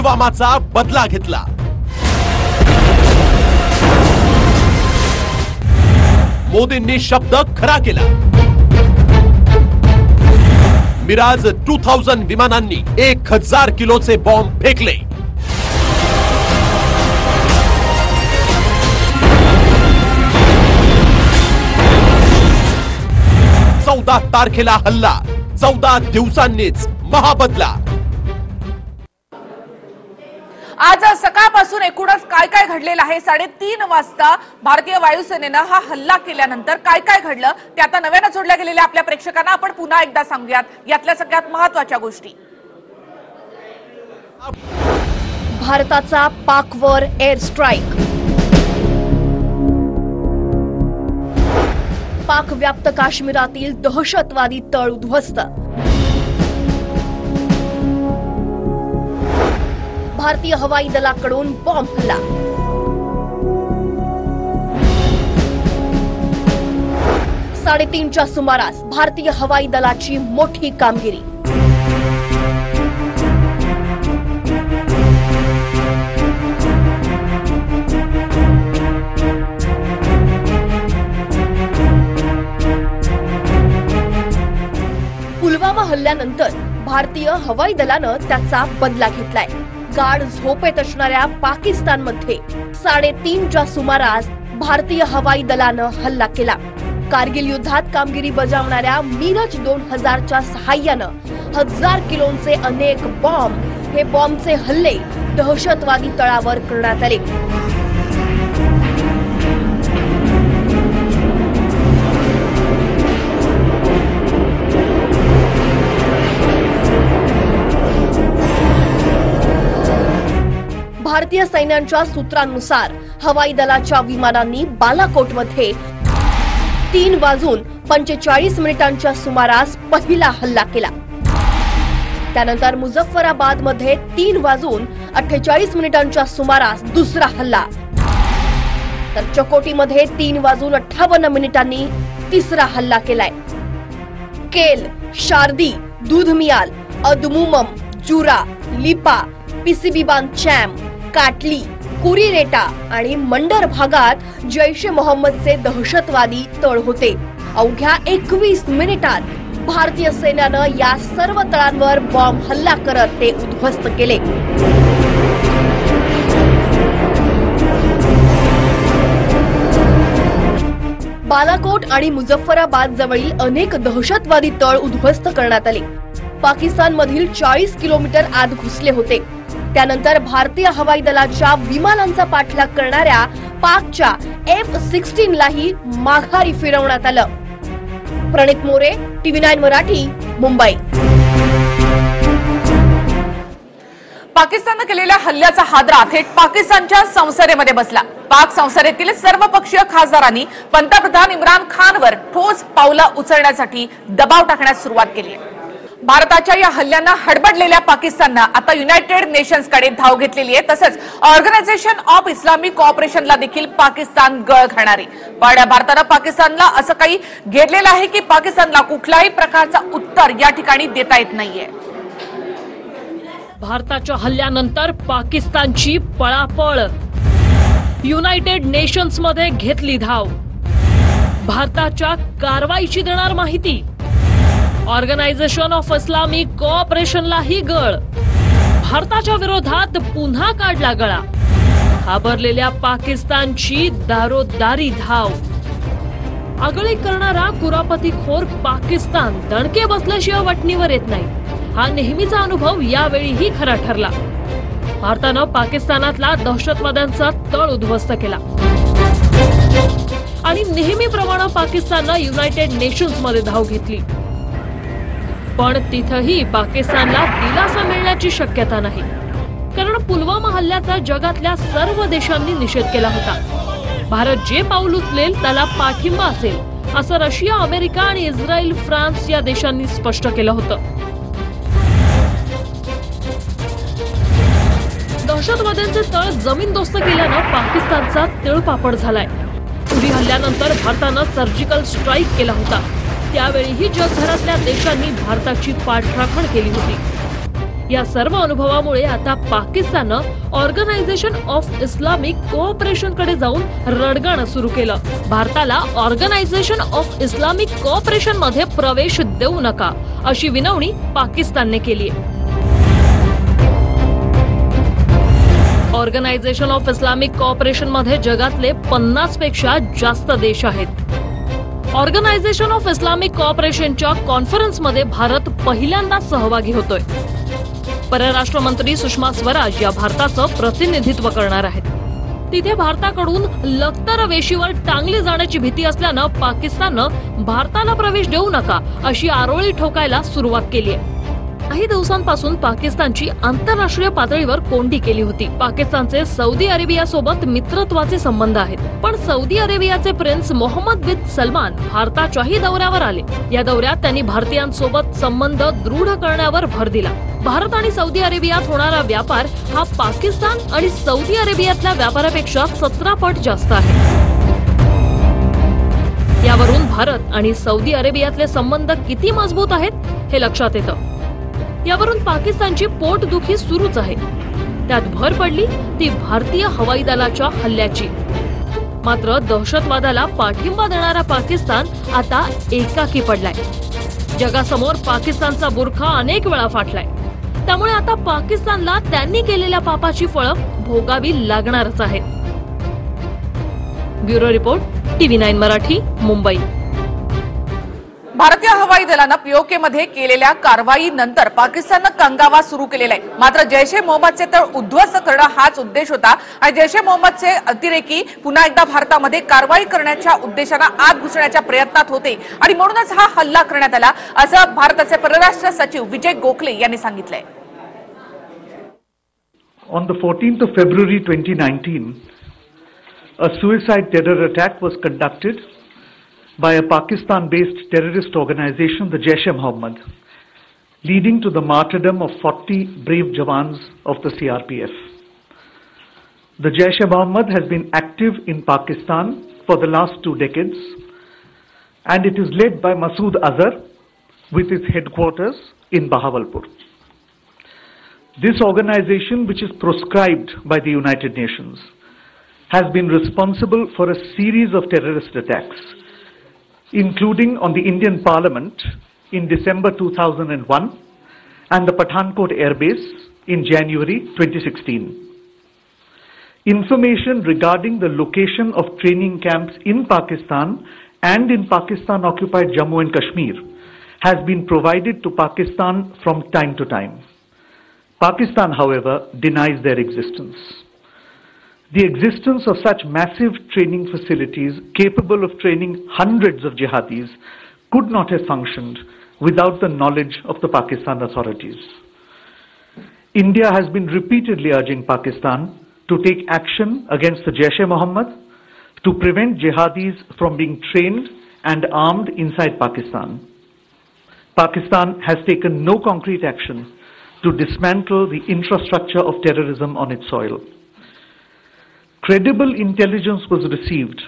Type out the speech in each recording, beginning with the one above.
पुलवामाचा बदला घेतला। मोदींनी शब्द खरा केला। मिराज 2000 विमानांनी 1000 किलोचे बॉम्ब फेकले। चौदा तारखेला हल्ला, 14 दिवसांनीच महाबदला। आज सकाळपासून एकूणच काय काय घडलेलं आहे। 3:30 वाजता भारतीय वायुसेनेनं हा हल्ला केल्यानंतर काय काय घडलं ते आता नव्यानं जोडल्या गेलेल्या आपल्या प्रेक्षकांना आपण पुन्हा एकदा सांगूयात। यातल्या सगळ्यात महत्त्वाच्या गोष्टी। भारताचा पाकवर एअर स्ट्राईक। पाक व्याप्त काश्मीरातील दहशतवादी तळ उद्ध्वस्त। भारतीय हवाई दलाकडून बॉम्ब हल्ला। साडेतीनच्या सुमारास भारतीय हवाई दलाची मोठी कामगिरी। पुलवामा हल्ल्यानंतर भारतीय हवाई दलानं त्याचा बदला घेतलाय। गाढ झोपेत असणाऱ्या पाकिस्तानमध्ये 3:30च्या सुमारास भारतीय हवाई दलानं हल्ला केला। कारगिल युद्धात कामगिरी बजावणाऱ्या मिरज 2000च्या सहाय्यानं 1000 किलोचे अनेक बॉम्ब हे बॉम्बचे हल्ले दहशतवादी तळावर करण्यात आले। भारतीय सैन्याच्या सूत्रांनुसार हवाई दलाच्या विमानांनी बालाकोटमध्ये 3:45 सुमारास पहिला हल्ला केला। त्यानंतर मुझफ्फराबादमध्ये 3:48 सुमारास दुसरा हल्ला, तर चकोटीमध्ये 3:58 तिसरा हल्ला केलाय। केल, शारदी, दूधमियाल, अदमुमम, जुरा, लिपा, पिसिबीबान चॅम, काटली, कुरीरेटा आणि मंडर भागात जैश ए मोहम्मदचे दहशतवादी तळ होते। अवघ्या 21 मिनिटात भारतीय सैन्यानं या सर्व तळांवर बॉम्ब हल्ला करत ते उद्ध्वस्त केले। बालाकोट आणि मुझफ्फराबाद जवळील अनेक दहशतवादी तळ उद्ध्वस्त करण्यात आले। पाकिस्तानमधील 40 किलोमीटर आत घुसले होते। त्यानंतर भारतीय हवाई दलाच्या विमानांचा पाठलाग करणाऱ्या पाकच्या F-16 लाही माघारी फिरवण्यात आलं। प्रणित मोरे, TV9 मराठी, मुंबई। पाकिस्तानने केलेल्या हल्ल्याचा हादरा थेट पाकिस्तानच्या संसदेमध्ये बसला। पाक संसदेतील सर्वपक्षीय खासदारांनी पंतप्रधान इम्रान खानवर ठोस पावलं उचलण्यासाठी दबाव टाकण्यास सुरुवात केली आहे। भारताच्या या हल्ल्यानं हडबडलेल्या पाकिस्ताननं आता युनायटेड नेशन्सकडे धाव घेतलेली आहे। तसंच ऑर्गनायझेशन ऑफ इस्लामिक कोऑपरेशनला देखील पाकिस्तान गळ घालणार आहे। पण भारतानं पाकिस्तानला असं काही घेरलेलं आहे की पाकिस्तानला कुठल्याही प्रकारचा उत्तर या ठिकाणी देता येत नाहीये। भारताच्या हल्ल्यानंतर पाकिस्तानची पळापळ, युनायटेड नेशन्स मध्ये घेतली धाव। भारताच्या कारवाईची देणार माहिती, ऑर्गनायझेशन ऑफ इस्लामिक कोऑपरेशनलाही गळ। भारताच्या विरोधात पुन्हा काढला गळा। घाबरलेल्या पाकिस्तानची दारोदारी धाव। आगळी करणारा कुरापतीखोर पाकिस्तान दणके बसल्याशिवाय वटणीवर येत नाही, हा नेहमीचा अनुभव यावेळीही खरा ठरला। भारतानं पाकिस्तानातला दहशतवाद्यांचा तळ उद्ध्वस्त केला आणि नेहमीप्रमाणे पाकिस्ताननं युनायटेड नेशन्स मध्ये धाव घेतली। पण तिथेही पाकिस्तानला दिलासा मिळण्याची शक्यता नाही, कारण पुलवामा हल्ल्याचा जगातल्या सर्व देशांनी निषेध केला होता। भारत जे पाऊल उचलेल त्याला पाठिंबा असेल असं रशिया, अमेरिका आणि इस्रायल, फ्रान्स या देशांनी स्पष्ट केलं होतं। दहशतवाद्यांचे तळ जमीनदोस्त केल्यानं पाकिस्तानचा तिळपापड झालाय। उरी हल्ल्यानंतर भारतानं सर्जिकल स्ट्राईक केला होता, त्यावेळीही जगभरातल्या देशांनी भारताची पाठराखण केली होती। या सर्व अनुभवामुळे आता पाकिस्ताननं ऑर्गनायझेशन ऑफ इस्लामिक कोऑपरेशन कडे जाऊन रडगाणं सुरू केलं. भारताला ऑर्गनायझेशन ऑफ इस्लामिक कोऑपरेशन मध्ये प्रवेश देऊ नका अशी विनवणी पाकिस्तानने केली आहे. ऑर्गनायझेशन ऑफ इस्लामिक कोऑपरेशन मध्ये जगातले 50 पेक्षा जास्त देश आहेत. ऑर्गनायझेशन ऑफ इस्लामिक कोऑपरेशनच्या कॉन्फरन्समध्ये भारत पहिल्यांदा सहभागी होतोय. परराष्ट्र मंत्री सुषमा स्वराज या भारताचं प्रतिनिधित्व करणार आहेत. तिथे भारताकडून लखतर वेशीवर टांगली जाण्याची भीती असल्यानं पाकिस्ताननं भारताला प्रवेश देऊ नका अशी आरोळी ठोकायला सुरुवात केली आहे. काही दिवसांपासून पाकिस्तानची आंतरराष्ट्रीय पातळीवर कोंडी केली होती. पाकिस्तानचे सौदी अरेबियासोबत मित्रत्वाचे संबंध आहेत, पण सौदी अरेबियाचे प्रिन्स मोहम्मद बिन सलमान भारताच्याही दौऱ्यावर आले. या दौऱ्यात त्यांनी भारतीयांसोबत संबंध दृढ करण्यावर भर दिला. भारत आणि सौदी अरेबियात होणारा व्यापार हा पाकिस्तान आणि सौदी अरेबियातल्या व्यापारापेक्षा 17 पट जास्त आहे. यावरून भारत आणि सौदी अरेबियातले संबंध किती मजबूत आहेत हे लक्षात येतं. यावरून पाकिस्तानची पोटदुखी सुरूच आहे. त्यात भर पडली ती भारतीय हवाई दलाच्या हल्ल्याची. मात्र दहशतवादाला पाठिंबा देणारा पाकिस्तान आता एकाकी पडलाय. जगासमोर पाकिस्तानचा बुरखा अनेक वेळा फाटलाय. त्यामुळे आता पाकिस्तानला त्यांनी केलेल्या पापाची फळं भोगावी लागणारच आहेत. Bureau report, TV9 Marathi, Mumbai. भारतीय हवाई दलानं पीओके मध्ये केलेल्या कारवाईनंतर पाकिस्ताननं कंगावा सुरू केलेला आहे. मात्र जैश ए मोहम्मदचे तळ उद्ध्वस्त करणं हाच उद्देश होता आणि जैश ए मोहम्मदचे अतिरेकी पुन्हा एकदा भारतामध्ये कारवाई करण्याच्या उद्देशानं आत घुसण्याच्या प्रयत्नात होते आणि म्हणूनच हा हल्ला करण्यात आला असं भारताचे परराष्ट्र सचिव विजय गोखले यांनी सांगितलंय. On the 14th of February 2019, a suicide terror attack was conducted by a Pakistan-based terrorist organization, the Jaish-e-Mohammed, leading to the martyrdom of 40 brave jawans of the CRPF. The Jaish-e-Mohammed has been active in Pakistan for the last 2 decades, and it is led by Masood Azhar with its headquarters in Bahawalpur. This organization, which is proscribed by the United Nations, has been responsible for a series of terrorist attacks, including on the Indian Parliament in December 2001 and the Pathankot Air Base in January 2016. Information regarding the location of training camps in Pakistan and in Pakistan-occupied Jammu and Kashmir has been provided to Pakistan from time to time. Pakistan, however, denies their existence. The existence of such massive training facilities capable of training hundreds of jihadis could not have functioned without the knowledge of the Pakistan authorities. India has been repeatedly urging Pakistan to take action against the Jaish-e-Mohammed to prevent jihadis from being trained and armed inside Pakistan. Pakistan has taken no concrete action to dismantle the infrastructure of terrorism on its soil. Credible intelligence was received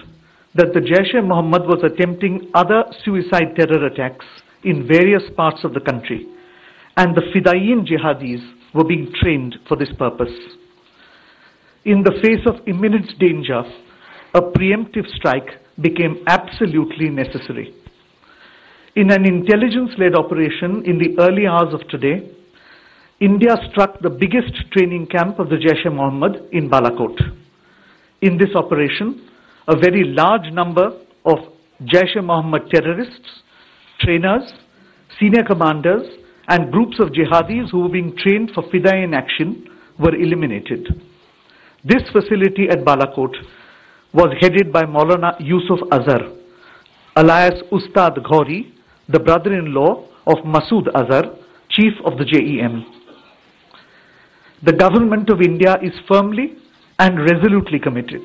that the Jaish-e-Mohammed was attempting other suicide terror attacks in various parts of the country, and the Fidaiyin jihadis were being trained for this purpose. In the face of imminent danger, a preemptive strike became absolutely necessary. In an intelligence-led operation in the early hours of today, India struck the biggest training camp of the Jaish-e-Mohammed in Balakot. In this operation, a very large number of Jaish-e-Mohammed terrorists, trainers, senior commanders, and groups of jihadis who were being trained for Fidaiyin action were eliminated. This facility at Balakot was headed by Maulana Yusuf Azhar, alias Ustad Ghori, the brother-in-law of Masood Azhar, chief of the JEM. The government of India is firmly and resolutely committed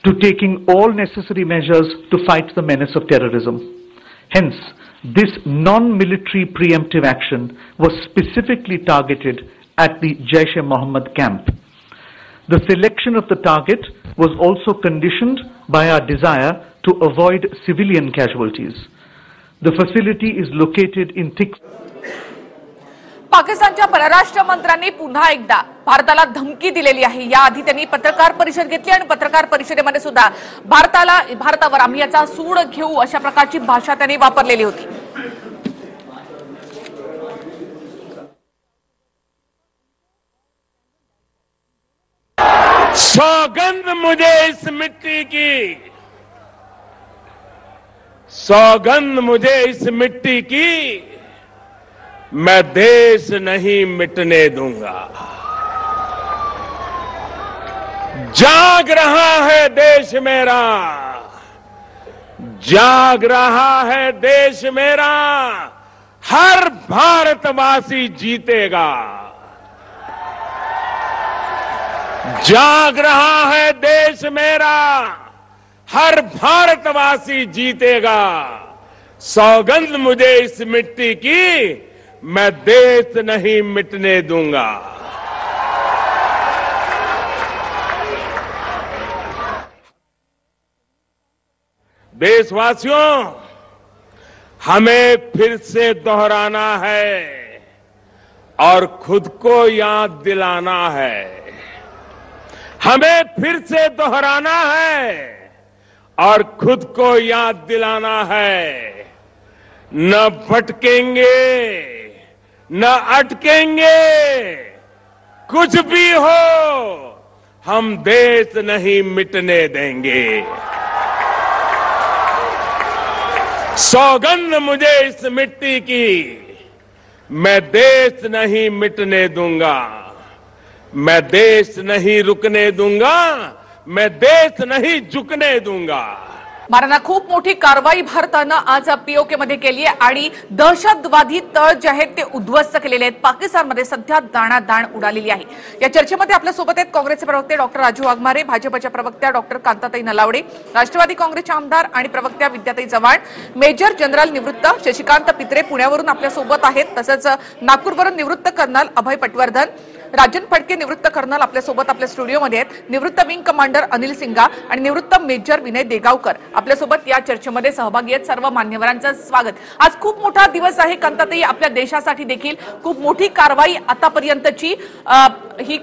to taking all necessary measures to fight the menace of terrorism. Hence, this non-military preemptive action was specifically targeted at the Jaish-e-Mohammed camp. The selection of the target was also conditioned by our desire to avoid civilian casualties. The facility is located in thick पाकिस्तानच्या परराष्ट्र मंत्र्यांनी पुन्हा एकदा भारताला धमकी दिलेली आहे। याआधी त्यांनी पत्रकार परिषद घेतली आणि पत्रकार परिषदेमध्ये सुद्धा भारतावर आम्ही याचा सूड घेऊ अशा प्रकारची भाषा त्यांनी वापरलेली होती। सौगंध मुझे इस मिट्टी की, सौगंध मुझे इस मिट्टी की, मैं देश नहीं मिटने दूंगा। जाग रहा है देश मेरा, जाग रहा है देश मेरा, हर भारतवासी जीतेगा। जाग रहा है देश मेरा, हर भारतवासी जीतेगा। सौगंध मुझे इस मिट्टी की, मैं देश नहीं मिटने दूंगा। देशवासियों, हमें फिर से दोहराना है और खुद को याद दिलाना है। हमें फिर से दोहराना है और खुद को याद दिलाना है। न भटकेंगे, न अटकेंगे, कुछ भी हो, हम देश नहीं मिटने देंगे। सौगंध मुझे इस मिट्टी की, मैं देश नहीं मिटने दूंगा, मैं देश नहीं रुकने दूंगा, मैं देश नहीं झुकने दूंगा। मारांना खूप मोठी कारवाई भारतानं आज पीओके मध्ये केली आहे आणि दहशतवादी तळ जे आहेत ते उद्ध्वस्त केलेले आहेत। पाकिस्तानमध्ये सध्या दाणादाण उडालेली आहे। या चर्चेमध्ये आपल्या सोबत आहेत काँग्रेसचे प्रवक्ते डॉक्टर राजू वाघमारे, भाजपच्या प्रवक्त्या डॉक्टर कांताताई नलावडे, राष्ट्रवादी काँग्रेसचे आमदार आणि प्रवक्त्या विद्याताई चव्हाण, मेजर जनरल निवृत्त शशिकांत पित्रे पुण्यावरून आपल्या सोबत आहेत, तसंच नागपूरवरून निवृत्त कर्नल अभय पटवर्धन, राजन फडके निवृत्त कर्नल आपल्या सोबत आपल्या स्टुडिओमध्ये आहेत, निवृत्त विंग कमांडर अनिल सिंगा आणि निवृत्त मेजर विनय देगावकर आपल्या सोबत या चर्चेमध्ये सहभागी आहेत। सर्व मान्यवरांचं स्वागत। आज खूप मोठा दिवस आहे कांताताई, आपल्या देशासाठी देखील खूप मोठी कारवाई आतापर्यंतची ही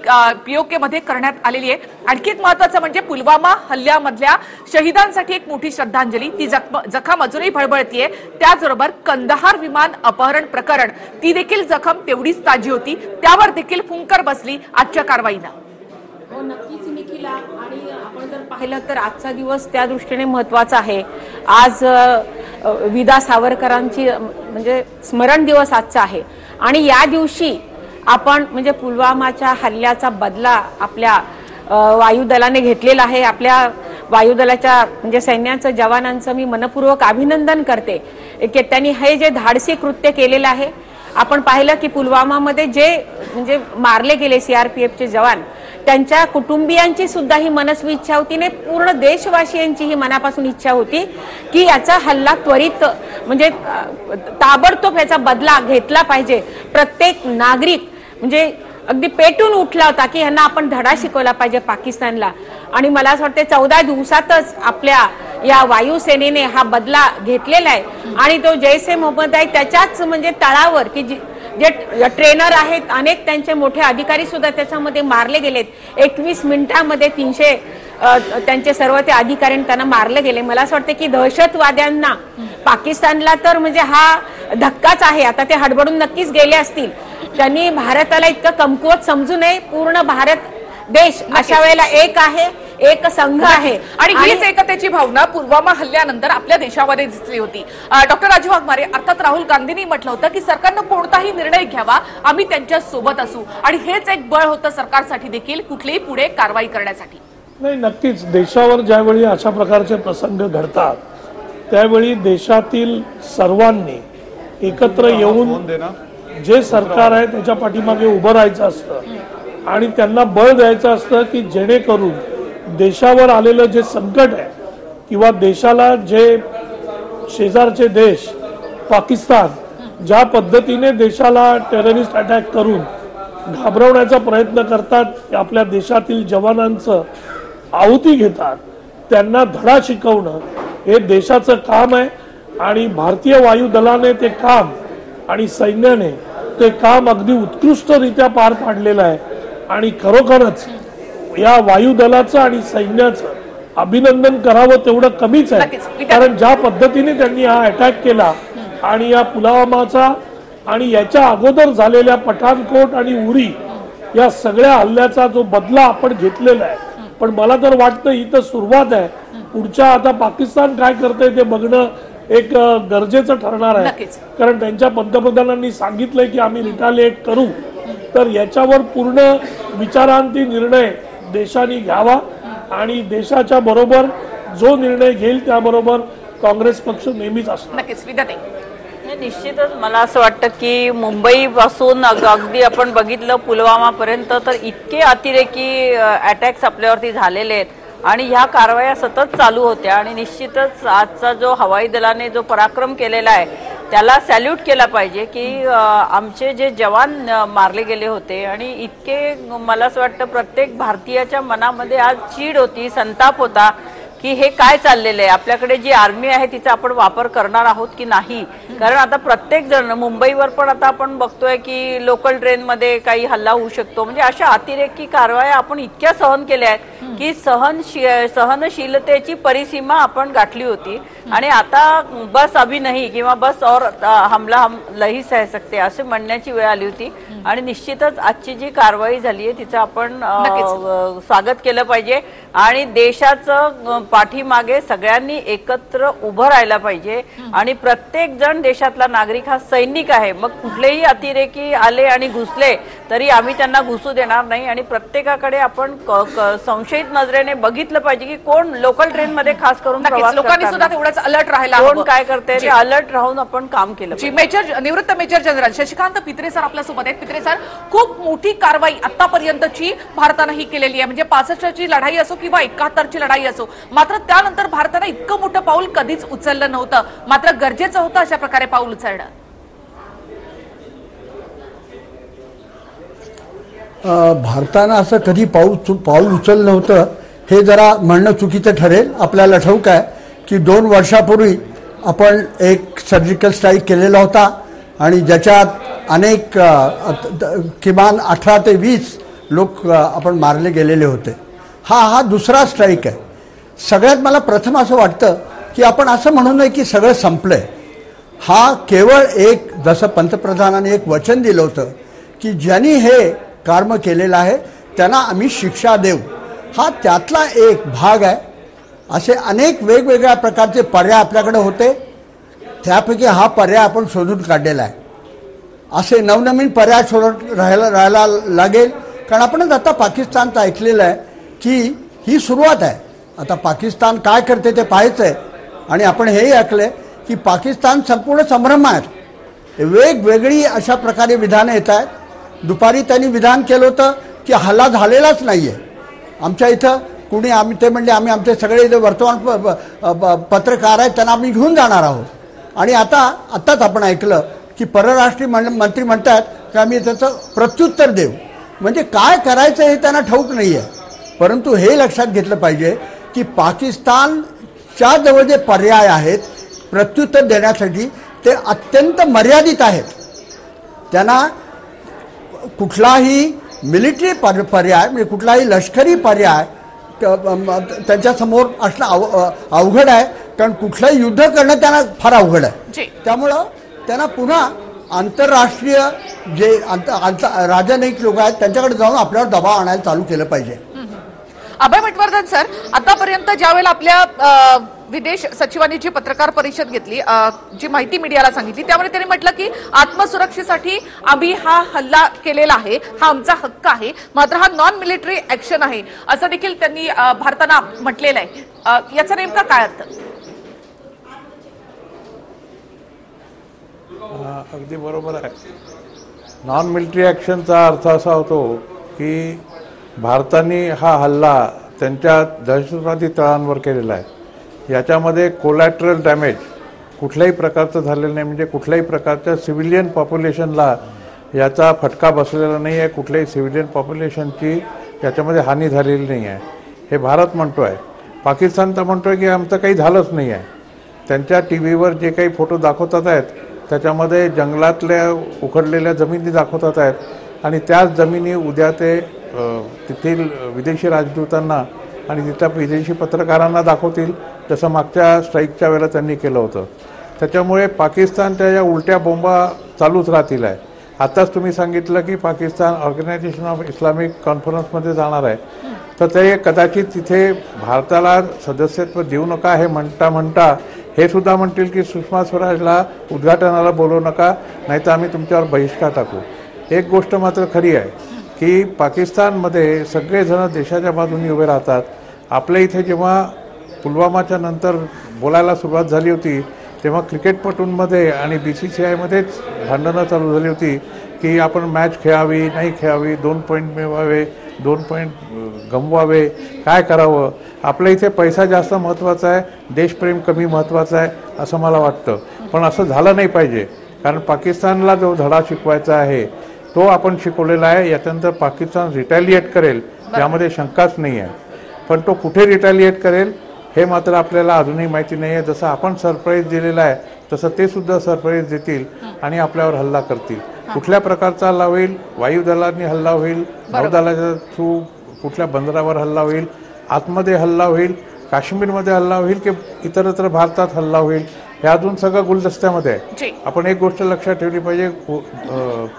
पीओके मध्ये करण्यात आलेली आहे। आणखी एक महत्त्वाचं म्हणजे पुलवामा हल्ल्यामधल्या शहीदांसाठी एक मोठी श्रद्धांजली, ती जखम अजूनही भळभळतीये। त्याचबरोबर कंदाहार विमान अपहरण प्रकरण, ती देखील जखम तेवढीच ताजी होती, त्यावर देखील फुंकर बसली आजच्या कारवाईला। हो नक्कीच निखिला, आणि आपण जर पाहिलं तर आजचा दिवस त्या दृष्टीने महत्त्वाचा आहे। आज विदा सावरकरांची म्हणजे स्मरण दिवस आजचा आहे आणि या दिवशी आपण म्हणजे पुलवामाच्या हल्ल्याचा बदला आपल्या वायुदलाने घेतलेला आहे। आपल्या वायुदलाच्या म्हणजे सैन्याचं जवानांचं मी मनपूर्वक अभिनंदन करते की त्यांनी हे जे धाडसी कृत्य केलेलं आहे। आपण पाहिलं की पुलवामामध्ये जे म्हणजे मारले गेले सीआरपीएफचे जवान, त्यांच्या कुटुंबियांची सुद्धा ही मनस्वी इच्छा होती ने पूर्ण देशवासियांची ही मनापासून इच्छा होती की याचा हल्ला त्वरित म्हणजे ताबडतोब याचा बदला घेतला पाहिजे। प्रत्येक नागरिक म्हणजे अगदी पेटून उठला होता की यांना आपण धडा शिकवला पाहिजे पाकिस्तानला, आणि मला असं वाटतं 14 दिवसातच आपल्या या वायुसेनेने हा बदला घेतलेला आहे। आणि तो जैश ए मोहम्मद आहे त्याच्याच म्हणजे तळावर की जे ट्रेनर आहेत, अनेक त्यांचे मोठे अधिकारी सुद्धा त्याच्यामध्ये मारले गेलेत। 21 मिनिटांमध्ये 300 त्यांचे सर्व ते अधिकारी त्यांना मारले गेले। मला असं वाटतं की दहशतवाद्यांना पाकिस्तानला तर म्हणजे हा धक्काच आहे। आता ते हडबडून नक्कीच गेले असतील, त्यांनी भारताला इतकं कमकुवत समजू नये। पूर्ण भारत देश अशा वेळेला एक आहे, एक संघ आहे आणि हीच एकतेची भावना पुलवामा हल्ल्यानंतर आपल्या देशामध्ये दिसली होती। डॉक्टर राजू वाघमारे, अर्थात राहुल गांधींनी म्हटलं होतं की सरकारनं कोणताही निर्णय घ्यावा, आम्ही त्यांच्या सोबत असू, आणि हेच एक बळ होतं सरकारसाठी देखील कुठलीही पुढे कारवाई करण्यासाठी। नाही, नक्कीच देशावर ज्यावेळी अशा प्रकारचे प्रसंग घडतात त्यावेळी देशातील सर्वांनी एकत्र येऊन जे सरकार आहे त्याच्या पाठीमागे उभं राहायचं असतं आणि त्यांना बळ द्यायचं असतं की जेणेकरून देशावर आलेलं जे संकट आहे किंवा देशाला जे शेजारचे देश पाकिस्तान ज्या पद्धतीने देशाला टेररिस्ट अटॅक करून घाबरवण्याचा प्रयत्न करतात, आपल्या देशातील जवानांचं आहुती घेतात, त्यांना धडा शिकवणं हे देशाचं काम आहे। आणि भारतीय वायुदलाने ते काम आणि सैन्याने ते काम अगदी उत्कृष्टरित्या पार पाडलेलं आहे आणि खरोखरच या वायुदलाचं आणि सैन्याचं अभिनंदन करावं तेवढं कमीच आहे. कारण ज्या पद्धतीने त्यांनी हा अटॅक केला आणि या पुलवामाचा आणि याच्या अगोदर झालेल्या पठाणकोट आणि उरी या सगळ्या हल्ल्याचा जो बदला आपण घेतलेला आहे. पण मला तर वाटतं ही तर सुरुवात आहे. पुढच्या आता पाकिस्तान काय करते ते बघणं एक गरजेचं ठरणार आहे. कारण त्यांच्या पंतप्रधानांनी सांगितलंय की आम्ही रिटालिएट करू. तर याच्यावर पूर्ण विचारांती निर्णय देशाने घ्यावा आणि देशाच्या बरोबर जो निर्णय घेईल त्याबरोबर काँग्रेस पक्ष नेहमीच असणार. निश्चितच मला असं वाटतं की मुंबईपासून अगदी आपण बघितलं पुलवामापर्यंत तर इतके अतिरेकी अटॅक्स आपल्यावरती झालेले आहेत आणि ह्या कारवाया सतत चालू होत्या आणि निश्चितच आजचा जो हवाई दलाने जो पराक्रम केलेला आहे त्याला सॅल्यूट केला पाहिजे की आमचे जे जवान मारले गेले होते आणि इतके मला असं वाटतं प्रत्येक भारतीयाच्या मनामध्ये आज चीड होती, संताप होता की हे काय चाललेलं आहे. आपल्याकडे जी आर्मी आहे तिचा आपण वापर करणार आहोत की नाही. कारण आता प्रत्येक जण मुंबईवर पण आता आपण बघतोय की लोकल ट्रेनमध्ये काही हल्ला होऊ शकतो. म्हणजे अशा अतिरेकी कारवाया आपण इतक्या सहन केल्या आहेत की सहनशीलतेची परिसीमा आपण गाठली होती आणि आता बस अभी नाही किंवा बस और हमला हम लही सह सकते असे म्हणण्याची वेळ आली होती. आणि निश्चितच आजची जी कारवाई झाली आहे तिचं आपण स्वागत केलं पाहिजे आणि देशाचं पाठीमागे सगळ्यांनी एकत्र उभं राहायला पाहिजे आणि प्रत्येक जण देशातला नागरिक हा सैनिक आहे. मग कुठलेही अतिरेकी आले आणि घुसले तरी आम्ही त्यांना घुसू देणार नाही आणि प्रत्येकाकडे आपण संशयित नजरेने बघितलं पाहिजे की कोण लोकल ट्रेन मध्ये खास करून लोकांनी सुद्धा तेवढंच अलर्ट राहायला कोण काय करते ते अलर्ट राहून आपण काम केलं. निवृत्त मेजर जनरल शशिकांत पित्रे सर आपल्यासोबत आहेत. पित्रे सर, खूप मोठी कारवाई आतापर्यंतची भारतानं ही केलेली आहे. म्हणजे 65ची लढाई असो किंवा 71ची लढाई असो, मात्र त्यानंतर भारतानं इतकं मोठं पाऊल कधीच उचललं नव्हतं. मात्र गरजेचं होतं अशा प्रकारे पाऊल उचलणं. भारतानं असं कधी पाऊल उचललं नव्हतं हे जरा म्हणणं चुकीचं ठरेल. आपल्याला ठाऊक आहे की 2 वर्षापूर्वी आपण एक सर्जिकल स्ट्राईक केलेला होता आणि ज्याच्यात अनेक किमान 18 ते 20 लोक आपण मारले गेलेले होते. हा दुसरा स्ट्राईक आहे. सगळ्यात मला प्रथम असं वाटतं की आपण असं म्हणू नये की सगळं संपलंय. हा केवळ एक, जसं पंतप्रधानांनी एक वचन दिलं होतं की ज्यांनी हे कर्म केलेलं आहे त्यांना आम्ही शिक्षा देऊ, हा त्यातला एक भाग आहे. असे अनेक वेगवेगळ्या प्रकारचे पर्याय आपल्याकडे होते, त्यापैकी हा पर्याय आपण शोधून काढलेला आहे. असे नवनवीन पर्याय शोधत राहायला लागेल. कारण आपणच आता पाकिस्तानचं ऐकलेलं आहे की ही सुरुवात आहे. आता पाकिस्तान काय करते ते पाहायचं आहे. आणि आपण हेही ऐकलंय की पाकिस्तान संपूर्ण संभ्रम आहे. वेगवेगळी अशा प्रकारे विधानं येत आहेत. दुपारी त्यांनी विधान केलं होतं की हल्ला झालेलाच नाही आहे आमच्या इथं. कुणी ते म्हणले आम्ही आमचे सगळे जे वर्तमान पत्रकार आहेत त्यांना आम्ही घेऊन जाणार आहोत. आणि आत्ताच आपण ऐकलं की परराष्ट्र मंत्री म्हणतात की आम्ही त्याचं प्रत्युत्तर देऊ. म्हणजे काय करायचं हे त्यांना ठाऊक नाही आहे. परंतु हे लक्षात घेतलं पाहिजे की पाकिस्तानच्या जवळ जे पर्याय आहेत प्रत्युत्तर देण्यासाठी ते अत्यंत मर्यादित आहेत. त्यांना कुठलाही मिलिटरी पर्याय म्हणजे कुठलाही लष्करी पर्याय त्यांच्यासमोर असणं अवघड आहे. कारण कुठलंही युद्ध करणं त्यांना फार अवघड आहे. त्यामुळं त्यांना पुन्हा आंतरराष्ट्रीय जे राजनैतिक लोक आहेत त्यांच्याकडे जाऊन आपल्यावर दबाव आणायला चालू केलं पाहिजे. अभय मिटवर्धन सर, आतापर्यंत ज्यावेळेला आपल्या विदेश सचिवांनी जी पत्रकार परिषद घेतली, जी माहिती मीडियाला सांगितली, त्यामुळे त्यांनी म्हटलं की आत्मसुरक्षेसाठी आम्ही हा हल्ला केलेला आहे, हा आमचा हक्क आहे, मात्र हा नॉन मिलिटरी ऍक्शन आहे असं देखील त्यांनी भारतानं म्हटलेलं आहे. याचा नेमका काय अर्थ? अगदी बरोबर आहे. नॉन मिलिटरी ॲक्शनचा अर्थ असा होतो की भारताने हा हल्ला त्यांच्या दहशतवादी तळांवर केलेला आहे. याच्यामध्ये कोलॅटरल डॅमेज कुठल्याही प्रकारचं झालेलं नाही. म्हणजे कुठल्याही प्रकारच्या सिव्हिलियन पॉप्युलेशनला याचा फटका बसलेला नाही आहे. कुठल्याही सिव्हिलियन पॉप्युलेशनची याच्यामध्ये हानी झालेली नाही आहे. हे भारत म्हणतो आहे. पाकिस्तान तर म्हणतो आहे की आमचं काही झालंच नाही आहे. त्यांच्या टी व्हीवर जे काही फोटो दाखवतात आहेत त्याच्यामध्ये जंगलातल्या उखडलेल्या जमिनी दाखवतात आहेत आणि त्याच जमिनी उद्या ते तेथील विदेशी राजदूतांना आणि तिथल्या विदेशी पत्रकारांना दाखवतील, जसं मागच्या स्ट्राईकच्या वेळेला त्यांनी केलं होतं. त्याच्यामुळे पाकिस्तानच्या या उलट्या बोंबा चालूच राहतील आहे. आताच तुम्ही सांगितलं की पाकिस्तान ऑर्गनायझेशन ऑफ इस्लामिक कॉन्फरन्समध्ये जाणार आहे, तर ते कदाचित तिथे भारताला सदस्यत्व देऊ नका हे म्हणता हे सुद्धा म्हणतील की सुषमा स्वराजला उद्घाटनाला बोलवू नका, नाहीतर आम्ही तुमच्यावर बहिष्कार टाकू. एक गोष्ट मात्र खरी आहे की पाकिस्तानमध्ये सगळेजण देशाच्या बाजूने उभे राहतात. आपल्या इथे जेव्हा पुलवामाच्या नंतर बोलायला सुरुवात झाली होती तेव्हा क्रिकेटपटूंमध्ये आणि BCCIमध्येच भांडणं चालू झाली होती की आपण मॅच खेळावी नाही खेळावी, 2 पॉईंट मिळवावे, 2 पॉईंट गमवावे, काय करावं. आपल्या इथे पैसा जास्त महत्त्वाचा आहे, देशप्रेम कमी महत्त्वाचं आहे असं मला वाटतं. पण असं झालं नाही पाहिजे, कारण पाकिस्तानला जो धडा शिकवायचा आहे तो आपण शिकवलेला आहे. याच्यानंतर पाकिस्तान रिटॅलिएट करेल यामध्ये शंकाच नाही आहे. पण तो कुठे रिटॅलिएट करेल हे मात्र आपल्याला अजूनही माहिती नाही आहे. जसं आपण सरप्राईज दिलेला आहे तसं ते सुद्धा सरप्राईज देतील आणि आपल्यावर हल्ला करतील. कुठल्या प्रकारचा हल्ला होईल, वायुदलांनी हल्ला होईल, नौदलाच्या थ्रू कुठल्या बंदरावर हल्ला होईल, आतमध्ये हल्ला होईल, काश्मीरमध्ये हल्ला होईल की इतरत्र भारतात हल्ला होईल, हे अजून सगळं गुलदस्त्यामध्ये आहे. आपण एक गोष्ट लक्षात ठेवली पाहिजे,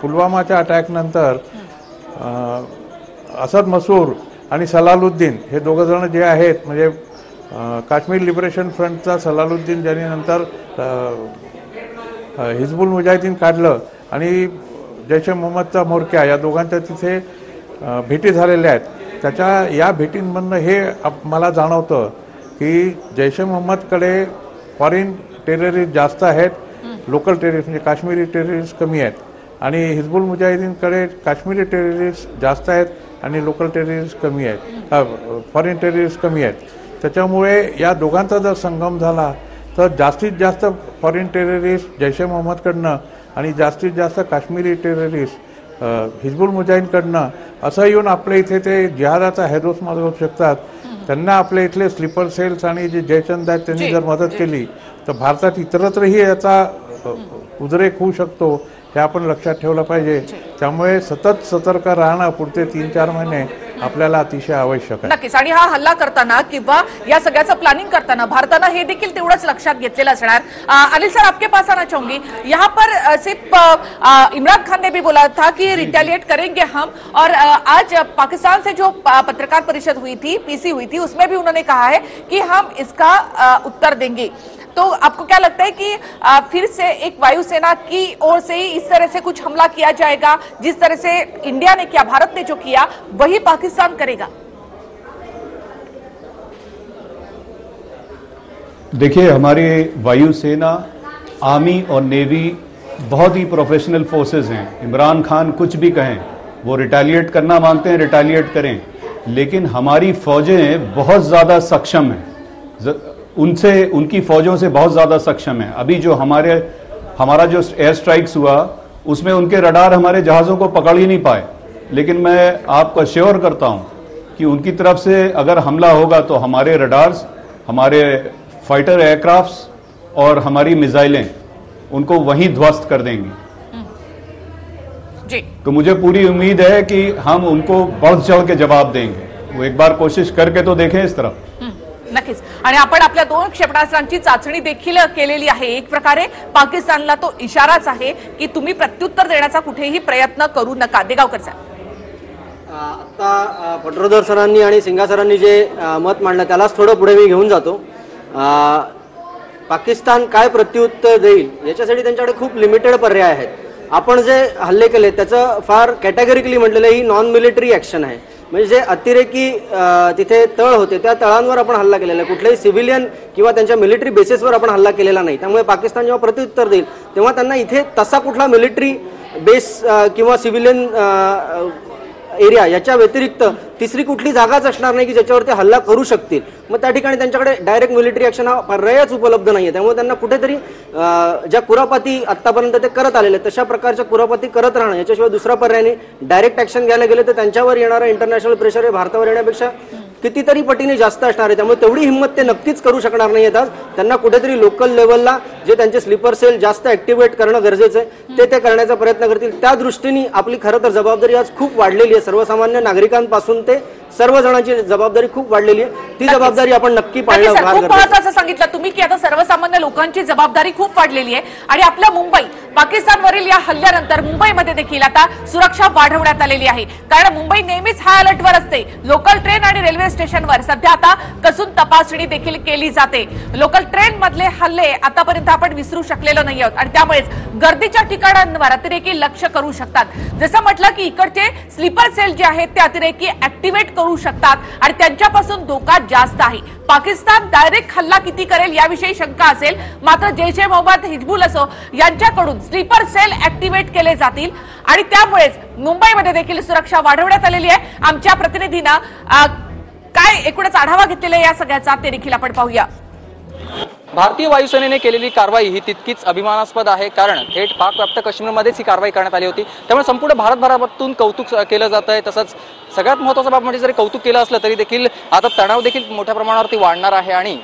पुलवामाच्या अटॅकनंतर असद मसूर आणि सलालुद्दीन हे दोघं जण जे आहेत, म्हणजे काश्मीर लिबरेशन फ्रंटचा सलालुद्दीन ज्यांनी नंतर हिजबुल मुजाहिदीन काढलं आणि जैश ए मोहम्मदचा म्होरक्या, या दोघांच्या तिथे भेटी झालेल्या आहेत. त्याच्या या भेटींमधनं हे मला जाणवतं की जैश ए मोहम्मदकडे फॉरेन टेररिस्ट जास्त आहेत, लोकल टेररिस्ट म्हणजे काश्मीरी टेररिस्ट कमी आहेत, आणि हिजबुल मुजाहिदीनकडे काश्मीरी टेररिस्ट जास्त आहेत आणि लोकल टेररिस्ट कमी आहेत, फॉरेन टेररिस्ट कमी आहेत. त्याच्यामुळे या दोघांचा जर संगम झाला तर जास्तीत जास्त फॉरेन टेररिस्ट जैश ए मोहम्मदकडनं आणि जास्तीत जास्त काश्मीरी टेररिस्ट हिजबुल मुजाहिदीनकडनं असं येऊन आपल्या इथे ते जिहादाचा हैदोस माजवू शकतात. त्यांना आपल्या इथले स्लीपर सेल्स आणि जे जयचंद आहेत त्यांनी जर मदत केली तर भारतात इतरत्रही याचा उद्रेक होऊ शकतो, हे आपण लक्षात ठेवलं पाहिजे. त्यामुळे सतत सतर्क राहणं पुढचे 3-4 महिने आपल्याला अतिशय आवश्यक आहे. नक्कीच. आणि हा हल्ला करताना किंवा या सगळ्याचं प्लॅनिंग करताना भारतानं हे देखील तेवढंच लक्षात घेतलेलं असणार. अनिल सर, आपके पास आना चाहूंगी. यहाँ पर सिर्फ इमरान खान ने भी बोला था कि रिटेलिएट करेंगे हम, और आज पाकिस्तान से जो पत्रकार परिषद हुई थी, PC हुई थी, उसमें भी उन्होंने कहा है कि हम इसका उत्तर देंगे. तो आपको क्या लगता है कि फिर से एक वायुसेना की ओर से ही इस तरह से कुछ हमला किया जाएगा, जिस तरह से इंडिया ने किया, भारत ने जो किया वही पाकिस्तान करेगा? देखिए, हमारी वायुसेना, आर्मी और नेवी बहुत ही प्रोफेशनल फोर्सेस हैं. इमरान खान कुछ भी कहें, वो रिटेलिएट करना मांगते हैं, रिटेलिएट करें, लेकिन हमारी फौजें बहुत ज़्यादा सक्षम हैं, उनकी फौजों से बहुत ज़्यादा सक्षम है. अभी जो हमारा जो एयर स्ट्राइक्स हुआ उसमें उनके रडार हमारे जहाज़ों को पकड़ ही नहीं पाए, लेकिन मैं आपको अश्योर करता हूं कि उनकी तरफ से अगर हमला होगा तो हमारे रडार्स, हमारे फाइटर एयरक्राफ्ट्स और हमारी मिसाइलें उनको वहीं ध्वस्त कर देंगी. जी. तो मुझे पूरी उम्मीद है कि हम उनको बढ़ चढ़ के जवाब देंगे. वो एक बार कोशिश करके तो देखें इस तरफ. नक्कीच. आणि आपण आपल्या 2 क्षेपणास्त्रांची चाचणी देखील केलेली आहे. एक प्रकारे पाकिस्तानला तो इशाराच आहे की तुम्ही प्रत्युत्तर देण्याचा कुठेही प्रयत्न करू नका. देगावकर साहेब, आता पटवर्धन सरांनी आणि सिंगा सरांनी जे मत मांडलं त्यालाच थोडं पुढे मी घेऊन जातो. पाकिस्तान काय प्रत्युत्तर देईल याच्यासाठी त्यांच्याकडे खूप लिमिटेड पर्याय आहेत. आपण जे हल्ले केले त्याचं फार कॅटेगरिकली म्हटलेलं ही नॉन मिलिटरी ॲक्शन आहे. म्हणजे जे अतिरेकी तिथे तळ होते त्या तळांवर आपण हल्ला केलेला आहे, कुठल्याही सिव्हिलियन किंवा त्यांच्या मिलिटरी बेसिसवर आपण हल्ला केलेला नाही. त्यामुळे पाकिस्तान जेव्हा प्रत्युत्तर देईल तेव्हा त्यांना इथे तसा कुठला मिलिटरी बेस किंवा सिव्हिलियन एरिया याच्या व्यतिरिक्त तिसरी कुठली जागाच असणार नाही की ज्याच्यावर ते हल्ला करू शकतील. मग त्या ठिकाणी त्यांच्याकडे डायरेक्ट मिलिटरी ॲक्शन हा पर्यायच उपलब्ध नाही आहे. त्यामुळे त्यांना कुठेतरी ज्या कुरापती आत्तापर्यंत ते करत आलेले तशा प्रकारच्या कुरापती करत राहणं याच्याशिवाय दुसरा पर्याय नाही. डायरेक्ट ॲक्शन घ्यायला गेले तर त्यांच्यावर येणारं इंटरनॅशनल प्रेशर हे भारतावर येण्यापेक्षा कितीतरी पटीने जास्त असणार आहे. त्यामुळे तेवढी हिंमत ते नक्कीच करू शकणार नाही. आज त्यांना कुठेतरी लोकल लेवलला जे त्यांचे स्लीपर सेल जास्त ऍक्टिव्हेट करणं गरजेचं आहे ते करण्याचा प्रयत्न करतील. त्या दृष्टीने आपली खरं तर जबाबदारी आज खूप वाढलेली आहे. सर्वसामान्य नागरिकांपासून ते सर्व जणांची जबाबदारी खूप वाढलेली आहे. ती जबाबदारी आपण नक्की पाळणं फार खूप महत्त्वाचं सांगितलं तुम्ही की आता सर्वसामान्य लोकांची जबाबदारी खूप वाढलेली आहे. आणि आपल्या मुंबई पाकिस्तानवरील या हल्ल्यानंतर मुंबईमध्ये देखील आता सुरक्षा वाढवण्यात आलेली आहे. कारण मुंबई नेहमीच हाय अलर्टवर असते. लोकल ट्रेन आणि रेल्वे स्टेशनवर सध्या आता कसून तपासणी देखील केली जाते. लोकल ट्रेन मधले हल्ले आतापर्यंत आपण विसरू शकलेलो नाही आहोत आणि त्यामुळेच गर्दीच्या ठिकाणांवर अतिरेकी लक्ष करू शकतात. जसं म्हटलं की इकडचे स्लीपर सेल जे आहेत ते अतिरेकी ऍक्टिव्हेट करू शकतात आणि त्यांच्यापासून धोका जास्त आहे. पाकिस्तान डायरेक्ट हल्ला किती करेल याविषयी शंका असेल, मात्र जैश ए मोहम्मद, हिजबुल असो यांच्याकडून स्लीपर सेल ऍक्टिव्हेट केले जातील आणि त्यामुळेच मुंबईमध्ये देखील सुरक्षा वाढवण्यात आलेली आहे. आमच्या प्रतिनिधीनं काय एकूणच आढावा घेतलेला या सगळ्याचा ते देखील आपण पाहूया. भारतीय वायुसेनेने केलेली कारवाई ही तितकीच अभिमानास्पद आहे, कारण थेट पाकव्याप्त काश्मीरमध्येच ही कारवाई करण्यात आली होती. त्यामुळे संपूर्ण भारतभरातून कौतुक केलं जात आहे. तसंच सगळ्यात महत्त्वाचा बाब म्हणजे जरी कौतुक केलं असलं तरी देखील आता तणाव देखील मोठ्या प्रमाणावरती वाढणार आहे आणि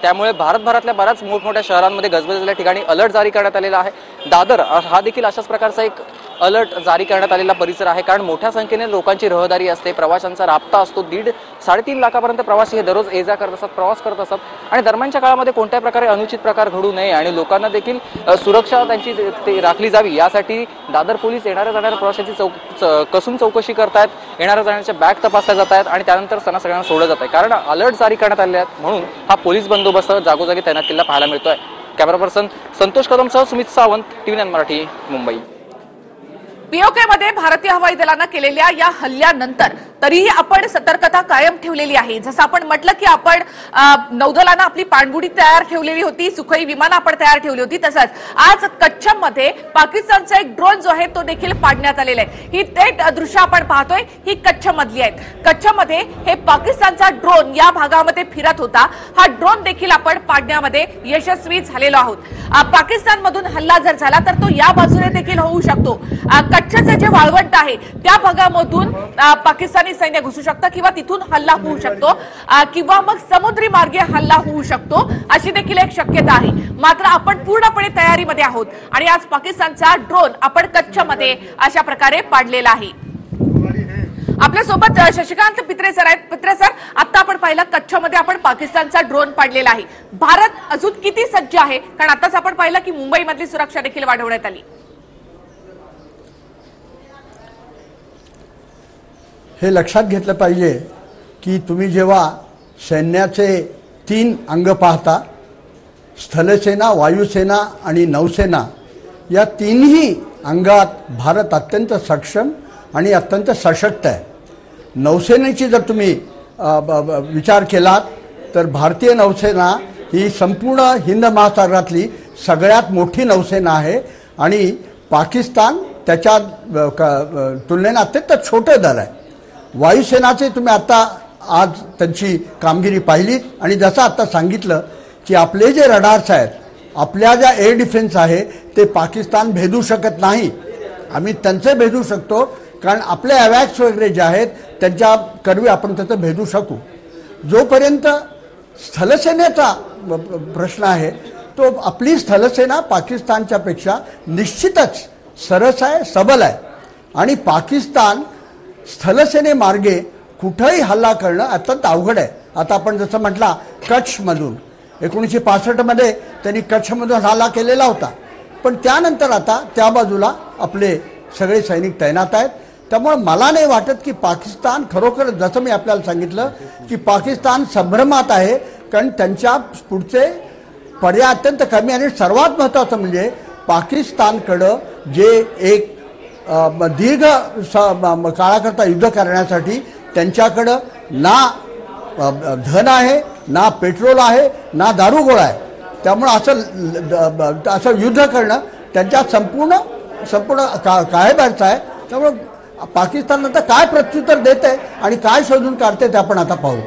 त्यामुळे भारतभरातल्या बऱ्याच मोठमोठ्या शहरांमध्ये गजबजलेल्या ठिकाणी अलर्ट जारी करण्यात आलेला आहे. दादर हा देखील अशाच प्रकारचा एक अलर्ट जारी करण्यात आलेला परिसर आहे, कारण मोठ्या संख्येने लोकांची रहदारी असते, प्रवाशांचा राबता असतो. 3.5 लाखापर्यंत प्रवासी हे दररोज ये-जा करत असतात, प्रवास करत असतात आणि दरम्यानच्या काळामध्ये कोणत्याही प्रकारे अनुचित प्रकार घडू नये आणि लोकांना देखील सुरक्षा त्यांची राखली जावी यासाठी दादर पोलीस येणाऱ्या जाणाऱ्या प्रवाशांची कसून चौकशी करतायत. येणाऱ्या जाण्याच्या बॅग तपासल्या जात आहेत आणि त्यानंतर सगळ्यांना सोडलं जात आहे, कारण अलर्ट जारी करण्यात आले आहेत. म्हणून हा पोलीस बंदोबस्त जागोजागी तैनात केलेला पाहायला मिळतोय. कॅमेरा पर्सन संतोष कदमसह सुमित सावंत, TV9 मराठी, मुंबई. पीओके मध्ये भारतीय हवाई दलानं केलेल्या या हल्ल्यानंतर तरीही आपण सतर्कता कायम ठेवलेली आहे. जसं आपण म्हटलं की आपण नौदलानं आपली पाणबुडी तयार ठेवलेली होती, सुखोई विमानं आपण तयार ठेवली होती, तसंच आज कच्छमध्ये पाकिस्तानचा एक ड्रोन जो आहे तो देखील पाडण्यात आलेला आहे. ही थेट दृश्य आपण पाहतोय ही कच्छमधली आहेत. कच्छमध्ये हे पाकिस्तानचा ड्रोन या भागामध्ये फिरत होता. हा ड्रोन देखील आपण पाडण्यामध्ये यशस्वी झालेलो आहोत. पाकिस्तानमधून हल्ला जर झाला तर तो या बाजूने देखील होऊ शकतो. कच्छचं जे वाळवंट आहे त्या भागामधून पाकिस्तानी सैन्य घुसू शकतं किंवा तिथून हल्ला होऊ शकतो किंवा मग समुद्री मार्गे हल्ला होऊ शकतो, अशी देखील एक शक्यता आहे. मात्र आपण पूर्णपणे तयारीमध्ये आहोत आणि आज पाकिस्तानचा ड्रोन आपण कच्छमध्ये अशा प्रकारे पाडलेला आहे. आपल्यासोबत शशिकांत पित्रे सर आहेत. पित्रे सर, आता आपण पाहिलं कच्छमध्ये आपण पाकिस्तानचा ड्रोन पाडलेला आहे. भारत अजून किती सज्ज आहे? कारण आताच आपण पाहिलं की मुंबईमधली सुरक्षा देखील वाढवण्यात आली. हे लक्षात घेतलं पाहिजे की तुम्ही जेव्हा सैन्याचे 3 अंग पाहता, स्थलसेना, वायुसेना आणि नौसेना, या तिन्ही अंगात भारत अत्यंत सक्षम आणि अत्यंत सशक्त आहे. नौसेनेची जर तुम्ही विचार केलात तर भारतीय नौसेना ही संपूर्ण हिंद महासागरातली सगळ्यात मोठी नौसेना आहे आणि पाकिस्तान त्याच्या तुलनेने अत्यंत छोटं दल आहे. वायुसेनाचे तुम्ही आता आज त्यांची कामगिरी पाहिली आणि जसं आता सांगितलं की आपले जे रडार्स आहेत, आपल्या ज्या एअर डिफेन्स आहे ते पाकिस्तान भेदू शकत नाही. आम्ही त्यांचे भेदू शकतो कारण आपले अवॅक्स वगैरे जे आहेत त्यांच्या करवी आपण त्याचं भेदू शकू. जोपर्यंत स्थलसेनेचा प्रश्न आहे तो आपली स्थलसेना पाकिस्तानच्या पेक्षा निश्चितच सरस आहे, सबल आहे आणि पाकिस्तान स्थलसेनेमार्गे कुठेही हल्ला करणं अत्यंत अवघड आहे. आता आपण जसं म्हटला कच्छमधून 1965 त्यांनी कच्छमधून हल्ला केलेला होता, पण त्यानंतर आता त्या बाजूला आपले सगळे सैनिक तैनात आहेत. त्यामुळे मला नाही वाटत की पाकिस्तान खरोखर, जसं मी आपल्याला सांगितलं की पाकिस्तान संभ्रमात आहे, कारण त्यांच्या पुढचे पर्याय अत्यंत कमी आणि सर्वात महत्त्वाचं म्हणजे पाकिस्तानकडं जे एक दीर्घ काळाकरता युद्ध करण्यासाठी त्यांच्याकडं ना धन आहे, ना पेट्रोल आहे, ना दारुगोळा आहे. त्यामुळं असं युद्ध करणं त्यांच्या संपूर्ण काळेबाहेरचं आहे. त्यामुळं पाकिस्तान आता काय प्रत्युत्तर देत आहे आणि काय शोधून काढते ते आपण आता पाहू.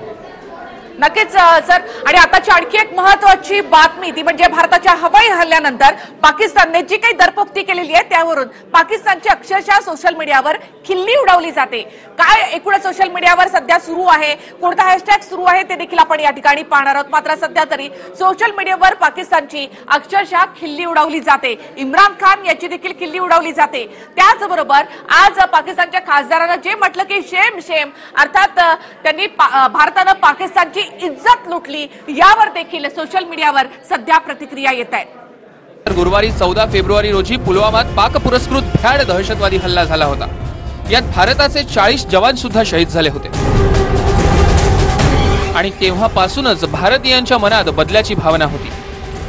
नक्कीच सर. आणि आताची आणखी एक महत्वाची बातमी ती म्हणजे भारताच्या हवाई हल्ल्यानंतर पाकिस्तानने जी काही दरपोक्ती केलेली आहे त्यावरून पाकिस्तानची अक्षरशः सोशल मीडियावर खिल्ली उडवली जाते. काय एकूणच सोशल मीडियावर सध्या सुरू आहे, कोणता हॅशटॅग सुरू आहे ते देखील आपण या ठिकाणी पाहणार आहोत. मात्र सध्या तरी सोशल मीडियावर पाकिस्तानची अक्षरशः खिल्ली उडवली जाते. इम्रान खान याची देखील खिल्ली उडवली जाते. त्याचबरोबर आज पाकिस्तानच्या खासदारांना जे म्हटलं की शेम शेम, अर्थात त्यांनी भारतानं पाकिस्तानची इज्जत लुटली, यावर देखील सोशल मीडियावर सध्या प्रतिक्रिया येत आहेत. गुरुवारी 14 फेब्रुवारी रोजी पुलवामात पाक पुरस्कृत भ्याड दहशतवादी हल्ला झाला होता. यात भारताचे 40 जवान सुद्धा शहीद झाले होते आणि तेव्हापासूनच भारतीयांच्या मनात बदल्याची भावना होती.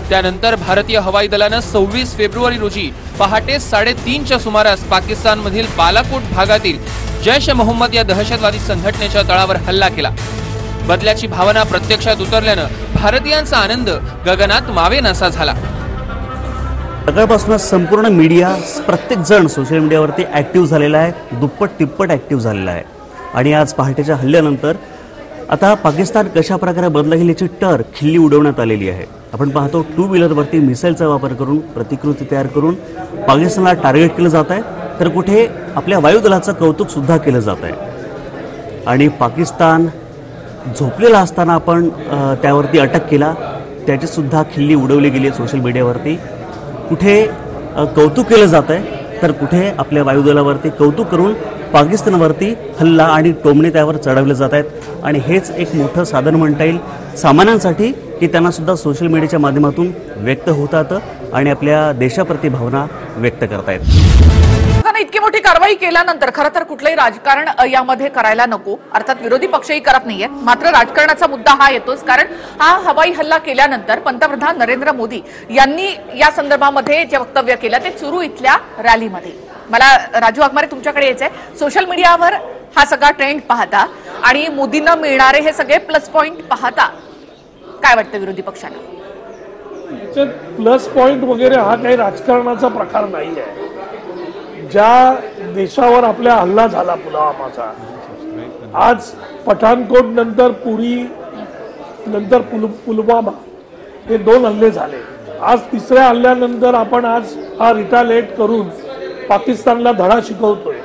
त्यानंतर भारतीय हवाई दलानं 26 फेब्रुवारी रोजी पहाटे 3:30च्या सुमारास पाकिस्तानमधील बालाकोट भागातील जैश ए मोहम्मद या दहशतवादी संघटनेच्या तळावर हल्ला केला. बदल्याची भावना प्रत्यक्षात उतरल्यानं भारतीयांचा आनंद गगनात मावेनासा झाला. सकाळपासूनच संपूर्ण मीडिया, प्रत्येक जण सोशल मीडियावरती ॲक्टिव्ह झालेला आहे, दुप्पट तिप्पट ॲक्टिव्ह झालेला आहे. आणि आज पहाटेच्या हल्ल्यानंतर आता पाकिस्तान कशा प्रकारे बदला घेईल याची खिल्ली उडवण्यात आलेली आहे. आपण पाहतो 2 व्हीलरवरती मिसाईलचा वापर करून प्रतिकृती तयार करून पाकिस्तानला टार्गेट केलं जात आहे, तर कुठे आपल्या वायुदलाचं कौतुक सुद्धा केलं जात आहे. आणि पाकिस्तान झोपलेला असताना आपण त्यावरती अटक केला, त्याची सुद्धा खिल्ली उडवली गेली आहे सोशल मीडियावरती. कुठे कौतुक केलं जात आहे, तर कुठे आपल्या वायुदलावरती कौतुक करून पाकिस्तानवरती हल्ला आणि टोमणे त्यावर चढवले जात आहेत. आणि हेच एक मोठं साधन म्हणता येईल सामान्यांसाठी की त्यांना सुद्धा सोशल मीडियाच्या माध्यमातून व्यक्त होतात आणि आपल्या देशाप्रती भावना व्यक्त करतायत. इतकी मोठी कारवाई केल्यानंतर खरं तर कुठलंही राजकारण यामध्ये करायला नको, अर्थात विरोधी पक्षही करत नाहीये. मात्र राजकारणाचा मुद्दा हा येतोच, कारण हा हवाई हल्ला केल्यानंतर पंतप्रधान नरेंद्र मोदी यांनी या संदर्भामध्ये जे वक्तव्य केलं ते चुरू इथल्या रॅलीमध्ये. मला राजू वाघमारे तुमच्याकडे यायचंय. सोशल मीडियावर हा सगळा ट्रेंड पाहता आणि मोदींना मिळणारे हे सगळे प्लस पॉइंट पाहता काय वाटतं विरोधी पक्षाला? याच्यात प्लस पॉइंट वगैरे हा काही राजकारणाचा प्रकार नाही आहे. ज्या देशावर आपल्या हल्ला झाला पुलवामाचा, आज पठाणकोट नंतर पुरी नंतर पुलवामा हे 2 हल्ले झाले. आज 3ऱ्या हल्ल्यानंतर आपण आज हा रिटालिएट करून पाकिस्तानला धडा शिकवतोय.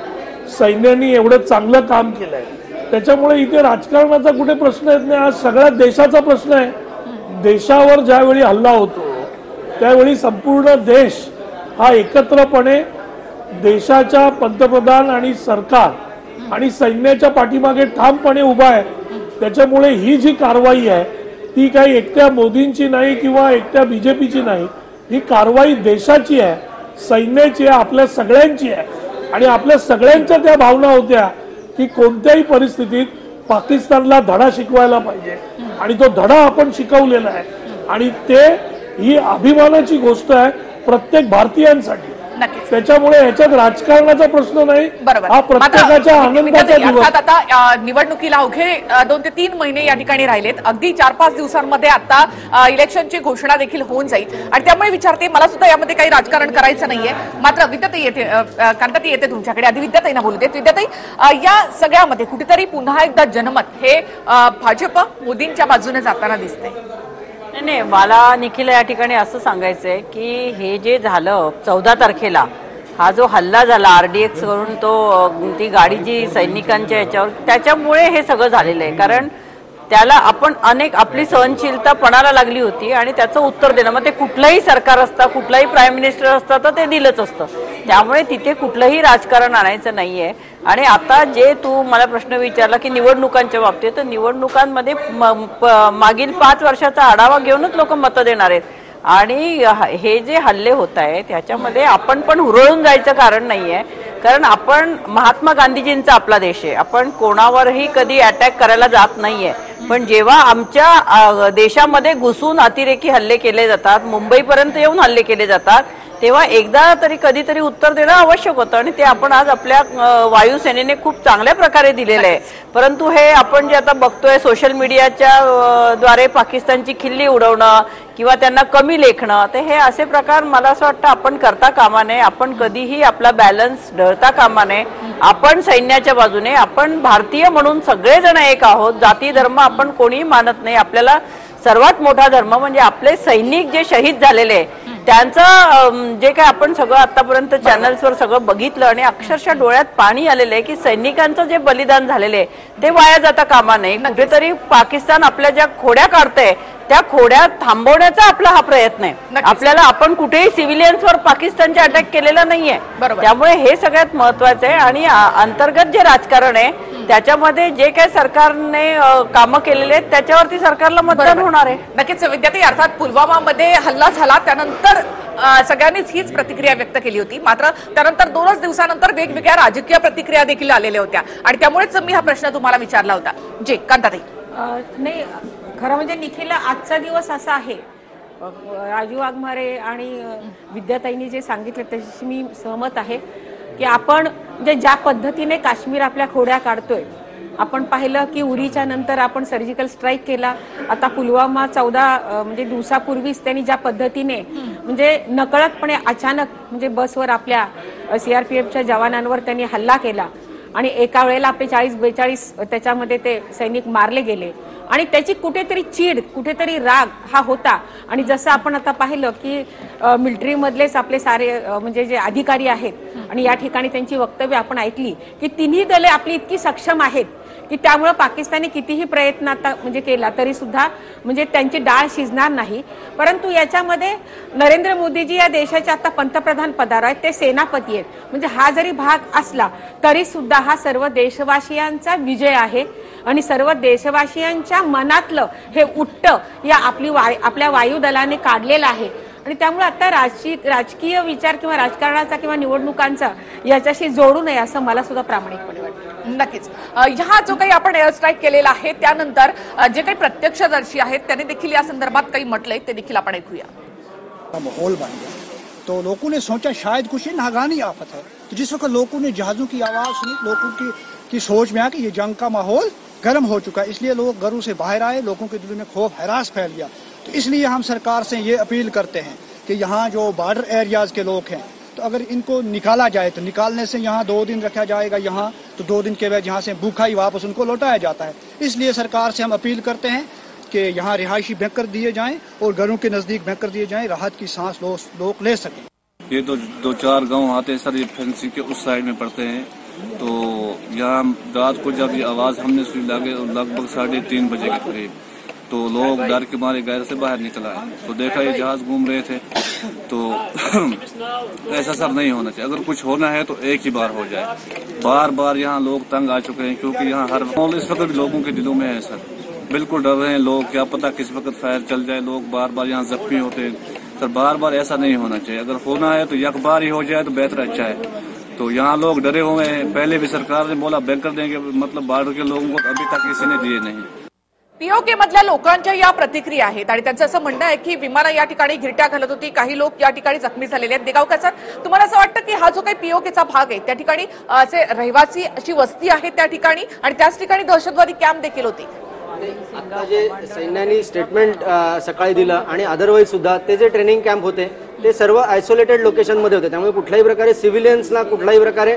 सैन्याने एवढं चांगलं काम केलंय, त्याच्यामुळे इथे राजकारणाचा कुठे प्रश्न येत नाही. आज सगळ्या देशाचा प्रश्न आहे. देशावर ज्यावेळी हल्ला होतो त्यावेळी संपूर्ण देश हा एकत्रपणे देशाच्या पंतप्रधान आणि सरकार आणि सैन्याच्या पाठीमागे ठामपणे उभा आहे. त्याच्यामुळे ही जी कारवाई आहे ती काही एकट्या मोदींची नाही किंवा एकट्या बीजेपीची नाही, ही कारवाई देशाची आहे, सैन्याची आहे, आपल्या सगळ्यांची आहे. आणि आपल्या सगळ्यांच्या त्या भावना होत्या की कोणत्याही परिस्थितीत पाकिस्तानला धडा शिकवायला पाहिजे आणि तो धडा आपण शिकवलेला आहे. आणि ही अभिमानाची गोष्ट आहे प्रत्येक भारतीयांसाठी. त्याच्यामुळे याच्यात राजकारणाचा प्रश्न नाही, हा प्रत्येकाच्या आनंदाचा दिवस. आता निवडणुकीला अवघे 2 ते 3 महिने या ठिकाणी राहिलेत. अगदी 4-5 दिवसांमध्ये आता इलेक्शनची घोषणा देखील होऊन जाईल आणि त्यामुळे विचारते, मला सुद्धा यामध्ये काही राजकारण करायचं नाहीये. मात्र विद्याताई येते, कांताताई येते तुमच्याकडे. आधी विद्याताईंना बोलू देत. विद्याताई, या सगळ्यामध्ये कुठेतरी पुन्हा एकदा जनमत हे भाजप मोदींच्या बाजूने जाताना दिसते. नाही, मला निखिल या ठिकाणी असं सांगायचंय की हे जे झालं 14 तारखेला हा जो हल्ला झाला RDX करून ती गाडी जी सैनिकांच्या याच्यावर, त्याच्यामुळे हे सगळं झालेलं आहे. कारण त्याला आपली सहनशीलता पणाला लागली होती आणि त्याचं उत्तर देणं, मग ते कुठलंही सरकार असतं, कुठलाही प्राईम मिनिस्टर असतं तर ते दिलंच असतं. त्यामुळे तिथे कुठलंही राजकारण आणायचं नाहीये. आणि आता जे तू मला प्रश्न विचारला की निवडणुकांच्या बाबतीत, तर निवडणुकांमध्ये मागील 5 वर्षाचा आढावा घेऊनच लोक मतं देणार आहेत. आणि हे जे हल्ले होत आहेत त्याच्यामध्ये आपण पण हुरळून जायचं कारण नाहीये, कारण आपण महात्मा गांधीजींचा आपला देश आहे. आपण कोणावरही कधी अटॅक करायला जात नाहीये. पण जेव्हा आमच्या देशामध्ये घुसून अतिरेकी हल्ले केले जातात, मुंबईपर्यंत येऊन हल्ले केले जातात, तेव्हा एकदा तरी कद्दीतरी उत्तर देणं आवश्यक होतं. आणि ते आपण आज आपल्या वायुसेनेने खूप चांगल्या प्रकारे दिलेलं आहे. परंतु हे आपण जे आता बघतोय सोशल मीडियाच्या द्वारे पाकिस्तानची खिल्ली उडवणं किंवा त्यांना कमी लेखणं, तर हे असे प्रकार मला असं वाटतं आपण करता कामा नये. आपण कधीही आपला बॅलन्स ढळता कामा नये. आपण सैन्याच्या बाजूने, आपण भारतीय म्हणून सगळेजण एक आहोत. जाती धर्म आपण कोणीही मानत नाही. आपल्याला सर्वात मोठा धर्म म्हणजे आपले सैनिक जे शहीद झालेले त्यांचं जे काय आपण सगळं आतापर्यंत चॅनल्सवर सगळं बघितलं आणि अक्षरशः डोळ्यात पाणी आलेलं आहे की सैनिकांचं जे बलिदान झालेलं आहे ते वाया जाता कामा नये. कुठेतरी पाकिस्तान आपल्या ज्या खोड्या काढतंय त्या खोड्या थांबवण्याचा आपला हा प्रयत्न आहे. आपल्याला आपण कुठेही सिव्हिलियन्सवर पाकिस्तानचे अटॅक केलेला नाहीये. त्यामुळे हे सगळ्यात महत्वाचं आहे. आणि अंतर्गत जे राजकारण आहे त्याच्यामध्ये जे काही सरकारने कामं केलेले आहेत त्याच्यावरती सरकारला मतदान होणार आहे. नक्कीच विद्यार्थी, अर्थात पुलवामामध्ये हल्ला झाला त्यानंतर सगळ्यांनीच हीच प्रतिक्रिया व्यक्त केली होती. मात्र त्यानंतर 2च दिवसानंतर वेगवेगळ्या राजकीय प्रतिक्रिया देखील आलेल्या होत्या आणि त्यामुळेच मी हा प्रश्न तुम्हाला विचारला होता. जी कांताताई. नाही, खरं म्हणजे निखिलला आजचा दिवस असा आहे. राजू वाघमारे आणि विद्याताईंनी जे सांगितलं त्याच्याशी मी सहमत आहे की आपण म्हणजे ज्या पद्धतीने काश्मीर आपल्या खोड्या काढतोय, आपण पाहिलं की उरीच्या नंतर आपण सर्जिकल स्ट्राईक केला. आता पुलवामा 14 म्हणजे दिवसापूर्वीच त्यांनी ज्या पद्धतीने म्हणजे नकळतपणे अचानक म्हणजे बसवर आपल्या CRPFच्या जवानांवर त्यांनी हल्ला केला आणि एका वेळेला आपले 40-42 त्याच्यामध्ये ते सैनिक मारले गेले आणि त्याची कुठेतरी चीड, कुठेतरी राग हा होता. आणि जसं आपण आता पाहिलं की मिलिटरीमधलेच आपले सारे म्हणजे जे अधिकारी आहेत आणि या ठिकाणी त्यांची वक्तव्य आपण ऐकली की तिन्ही दले आपली इतकी सक्षम आहेत की त्यामुळे पाकिस्तानी कितीही प्रयत्न आता म्हणजे केला तरी सुद्धा म्हणजे त्यांची डाळ शिजणार नाही. परंतु याच्यामध्ये नरेंद्र मोदीजी या देशाचे आता पंतप्रधान पदावर आहेत, ते सेनापती आहेत. म्हणजे हा जरी भाग असला तरी सुद्धा हा सर्व देशवासियांचा विजय आहे आणि सर्व देशवासियांच्या मनातलं हे उट्ट या आपल्या वायुदलाने काढलेलं आहे. आणि त्यामुळे आता राजकीय विचार किंवा राजकारणाचा किंवा निवडणुकांचा याच्याशी जोडू नये असं मला सुद्धा प्रामाणिकपणे वाटतं. नक्कीच हा जो काही आपण एअर स्ट्राईक केलेला आहे त्यानंतर जे काही प्रत्यक्षदर्शी आहेत त्यांनी देखील या संदर्भात काही म्हटलंय ते देखील आपण ऐकूया. माहौल बन गया तो लोगों ने सोचा शायद कुछ नागानी आफत है. तो जिस वक्त लोगों ने जहाजों की आवाज सुनी, लोगों की सोच में आया कि ये जंग का माहौल गर्म हो चुका है, इसलिए लोग घरों से बाहर आए, लोगों के दिलों में खौफ हरास फैल गया. तो इसलिए हम सरकार से ये अपील करते हैं कि यहाँ जो बॉर्डर एरियाज के लोग हैं तो अगर इनको निकाला जाए तो निकालने से यहाँ 2 दिन रखा जाएगा, यहाँ तो 2 दिन के बाद यहाँ से भूखा ही वापस उनको लौटाया जाता है. इसलिए सरकार से हम अपील करते हैं कि यहाँ रिहायशी बैंकर दिए जाएं और घरों के नजदीक बैंकर दिए जाएं, राहत की सांस लोग ले सकें. ये तो 2-4 गांव आते हैं सर, ये फेंसिंग के उस साइड में पड़ते हैं. तो यहाँ रात को जब ये आवाज हमने सुनी लगभग 3:30 बजे के करीब, तो लोग डर के मारे घर से बाहर निकल आए. तो देखा ये जहाज घूम रहे थे. तो ऐसा सब नहीं होना चाहिए. अगर कुछ होना है तो एक ही बार हो जाए. बार बार यहाँ लोग तंग आ चुके हैं क्योंकि यहाँ हर माहौल इस वक्त लोगों के दिलों में है सर. बिल्कुल डर रहे हैं लोग, क्या पता किस वक्त फायर चल जाए. लोग बार बार यहाँ जख्मी होते हैं सर. बार बार ऐसा नहीं होना चाहिए. अगर होना है तो एक बार ही हो जाए तो बेहतर अच्छा है. तो यहाँ लोग डरे हुए हैं. पहले भी सरकार ने बोला बैंकर देंगे, मतलब बॉर्डर के लोगों को अभी तक किसी ने दिए नहीं. पीओके मधल्या लोकांच्या या प्रतिक्रिया आहेत आणि त्यांचं असं म्हणणं आहे की विमानं या ठिकाणी घिरट्या घालत होती, काही लोक या ठिकाणी जखमी झालेले आहेत. देगावकर सर, तुम्हाला असं वाटतं की हा जो काही पीओकेचा भाग आहे त्या ठिकाणी असे रहिवासी अशी वस्ती आहे त्या ठिकाणी आणि त्याच ठिकाणी दहशतवादी कॅम्प देखील होती? आता जे सैन्याने स्टेटमेंट सकाळी दिलं आणि अदरवाईज सुद्धा ते जे ट्रेनिंग कॅम्प होते ते सर्व आयसोलेटेड लोकेशन मध्ये होते. त्यामुळे कुठल्याही प्रकारे सिव्हिलियन्सला कुठल्याही प्रकारे